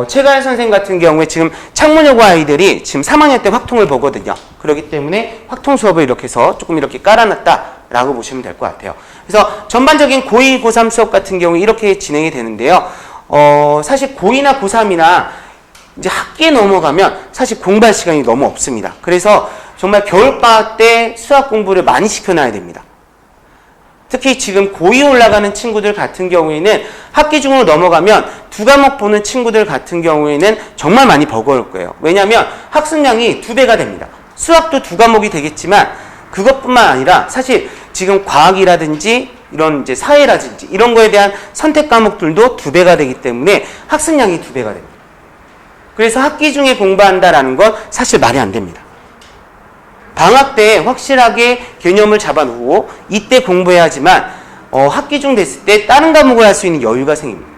최가연 선생님 같은 경우에 지금 창문여고 아이들이 지금 3학년 때 확통을 보거든요. 그렇기 때문에 확통 수업을 이렇게 해서 조금 이렇게 깔아놨다라고 보시면 될 것 같아요. 그래서 전반적인 고2, 고3 수업 같은 경우에 이렇게 진행이 되는데요. 사실 고2나 고3이나 이제 학기에 넘어가면 사실 공부할 시간이 너무 없습니다. 그래서 정말 겨울방학 때 수학 공부를 많이 시켜놔야 됩니다. 특히 지금 고2 올라가는 친구들 같은 경우에는 학기 중으로 넘어가면 2과목 보는 친구들 같은 경우에는 정말 많이 버거울 거예요. 왜냐하면 학습량이 2배가 됩니다. 수학도 2과목이 되겠지만 그것뿐만 아니라 사실 지금 과학이라든지 이런 이제 사회라든지 이런 거에 대한 선택 과목들도 2배가 되기 때문에 학습량이 2배가 됩니다. 그래서 학기 중에 공부한다라는 건 사실 말이 안 됩니다. 방학 때 확실하게 개념을 잡아놓고 이때 공부해야 하지만 학기 중 됐을 때 다른 과목을 할 수 있는 여유가 생깁니다.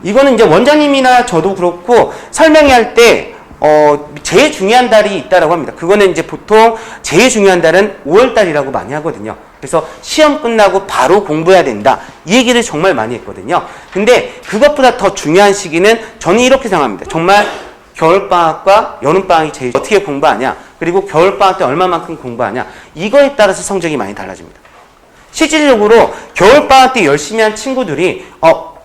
이거는 이제 원장님이나 저도 그렇고 설명회 할 때 제일 중요한 달이 있다라고 합니다. 그거는 이제 보통 제일 중요한 달은 5월 달이라고 많이 하거든요. 그래서 시험 끝나고 바로 공부해야 된다. 이 얘기를 정말 많이 했거든요. 근데 그것보다 더 중요한 시기는 저는 이렇게 생각합니다. 정말 겨울방학과 여름방학이 제일 어떻게 공부하냐, 그리고 겨울방학 때 얼마만큼 공부하냐, 이거에 따라서 성적이 많이 달라집니다. 실질적으로 겨울방학 때 열심히 한 친구들이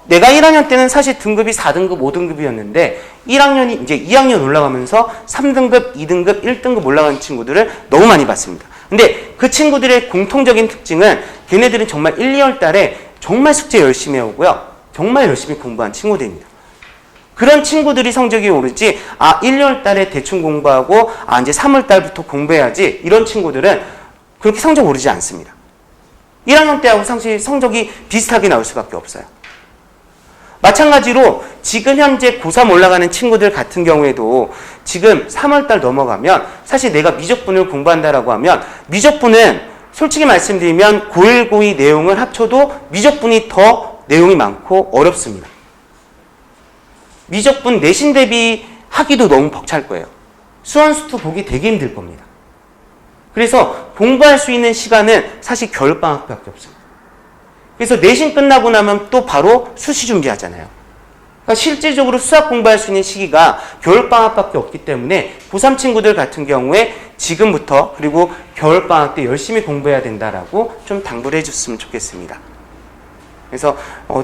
내가 1학년 때는 사실 등급이 4등급, 5등급이었는데 1학년이 이제 2학년 올라가면서 3등급, 2등급, 1등급 올라가는 친구들을 너무 많이 봤습니다. 근데 그 친구들의 공통적인 특징은 걔네들은 정말 1, 2월 달에 정말 숙제 열심히 해오고요. 정말 열심히 공부한 친구들입니다. 그런 친구들이 성적이 오르지, 1, 2월 달에 대충 공부하고, 이제 3월 달부터 공부해야지, 이런 친구들은 그렇게 성적 오르지 않습니다. 1학년 때하고 사실 성적이 비슷하게 나올 수밖에 없어요. 마찬가지로 지금 현재 고3 올라가는 친구들 같은 경우에도 지금 3월 달 넘어가면 사실 내가 미적분을 공부한다라고 하면 미적분은 솔직히 말씀드리면 고1, 고2 내용을 합쳐도 미적분이 더 내용이 많고 어렵습니다. 미적분 내신 대비 하기도 너무 벅찰 거예요. 수원수투 보기 되게 힘들 겁니다. 그래서 공부할 수 있는 시간은 사실 겨울방학밖에 없습니다. 그래서 내신 끝나고 나면 또 바로 수시 준비하잖아요. 그러니까 실질적으로 수학 공부할 수 있는 시기가 겨울방학밖에 없기 때문에 고3 친구들 같은 경우에 지금부터 그리고 겨울방학 때 열심히 공부해야 된다라고 좀 당부를 해줬으면 좋겠습니다. 그래서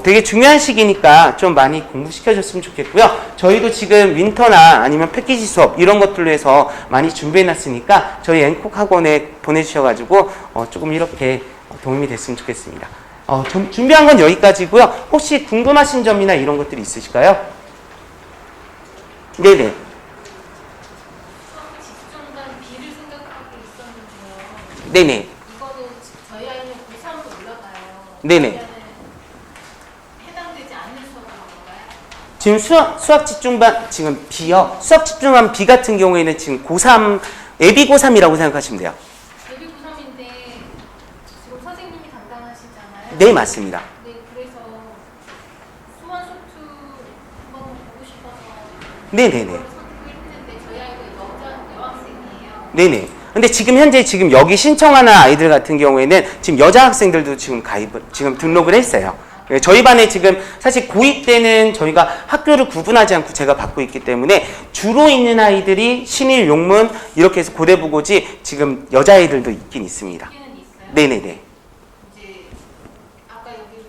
되게 중요한 시기니까 좀 많이 공부시켜줬으면 좋겠고요. 저희도 지금 윈터나 아니면 패키지 수업 이런 것들로 해서 많이 준비해놨으니까 저희 앵콕 학원에 보내주셔가지고 조금 이렇게 도움이 됐으면 좋겠습니다. 좀 준비한 건 여기까지고요. 혹시 궁금하신 점이나 이런 것들이 있으실까요? 네네. 수학 집중반 B를 생각하고 있었는데요. 네네. 이거는 저희 아이는 고3으로 올라가요. 네네. 그러면은 해당되지 않는 수업인 건가요? 지금 수학 집중반, 지금 B요. 수학 집중반 B 같은 경우에는 지금 고3, 예비 고3이라고 생각하시면 돼요. 예비 고3인데 지금 선생님이 담당하시잖아요. 네, 맞습니다. 네, 그래서 수원수투 한번 보고 싶어서 네네네. 그걸 선택했는데 저희 아이가 여학생이에요. 네네. 근데 지금 현재 지금 여기 신청하는 아이들 같은 경우에는 지금 여자 학생들도 지금 지금 등록을 했어요. 저희 반에 지금 사실 고2 때는 저희가 학교를 구분하지 않고 제가 받고 있기 때문에 주로 있는 아이들이 신일, 용문 이렇게 해서 고대부고지 지금 여자아이들도 있긴 있습니다. 여기는 있어요. 네네네. 이제 아까 여기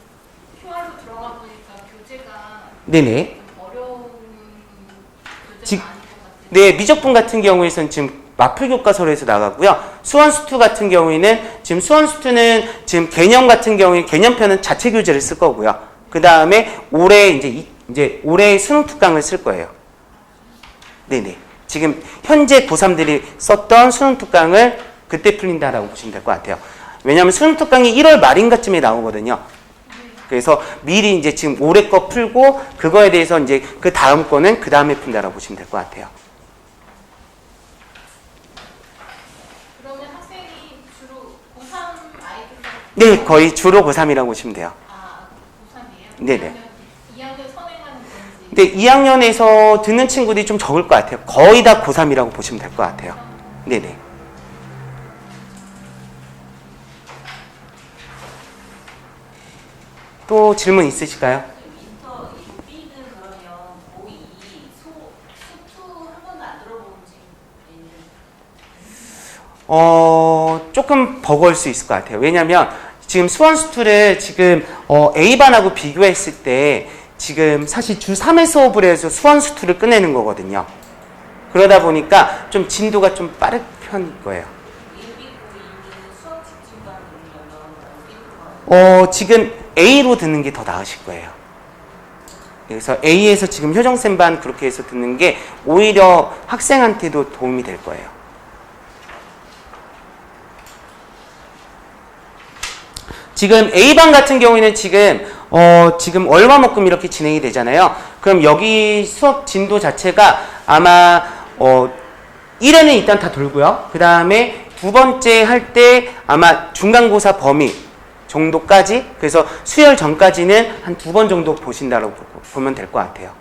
QR로 들어가 보니까 교재가 네네. 좀 어려운 지- 교재가 아닌 것 같아요. 네, 미적분 같은 경우에는 지금 마플 교과서로에서 나가고요. 수원수투 같은 경우에는 지금 수원수투는 지금 개념 같은 경우에 개념편은 자체 교재를 쓸 거고요. 그 다음에 올해 이제 올해 수능 특강을 쓸 거예요. 네네. 지금 현재 고3들이 썼던 수능 특강을 그때 풀린다라고 보시면 될 것 같아요. 왜냐하면 수능 특강이 1월 말인가쯤에 나오거든요. 그래서 미리 이제 지금 올해 거 풀고 그거에 대해서 이제 그 다음 거는 그 다음에 푼다라고 보시면 될 것 같아요. 그러면 학생이 주로 고3 아이들 네, 거의 주로 고3이라고 보시면 돼요. 고3이에요? 네네. 2학년 선행하는 건지 근데 2학년에서 듣는 친구들이 좀 적을 것 같아요. 거의 다 고3이라고 보시면 될 것 같아요. 네네. 또 질문 있으실까요? 윈터 B는 그러면 고2 수투 한 번도 안 들어본 친구인데 조금 버거울 수 있을 것 같아요. 왜냐면 지금 수원수투를 지금 A반하고 비교했을 때 지금 사실 주 3회 수업을 해서 수원수투를 끝내는 거거든요. 그러다 보니까 좀 진도가 좀 빠른 편일 거예요. 예비 고2는 수학 집중반 들으려면 지금 A로 듣는 게 더 나으실 거예요. 그래서 A에서 지금 효정쌤 반 그렇게 해서 듣는 게 오히려 학생한테도 도움이 될 거예요. 지금 A반 같은 경우에는 지금 월화목금 이렇게 진행이 되잖아요. 그럼 여기 수업 진도 자체가 아마 1회는 일단 다 돌고요. 그 다음에 두 번째 할 때 아마 중간고사 범위 정도까지, 그래서 수열 전까지는 한 2번 정도 보신다고 보면 될 것 같아요.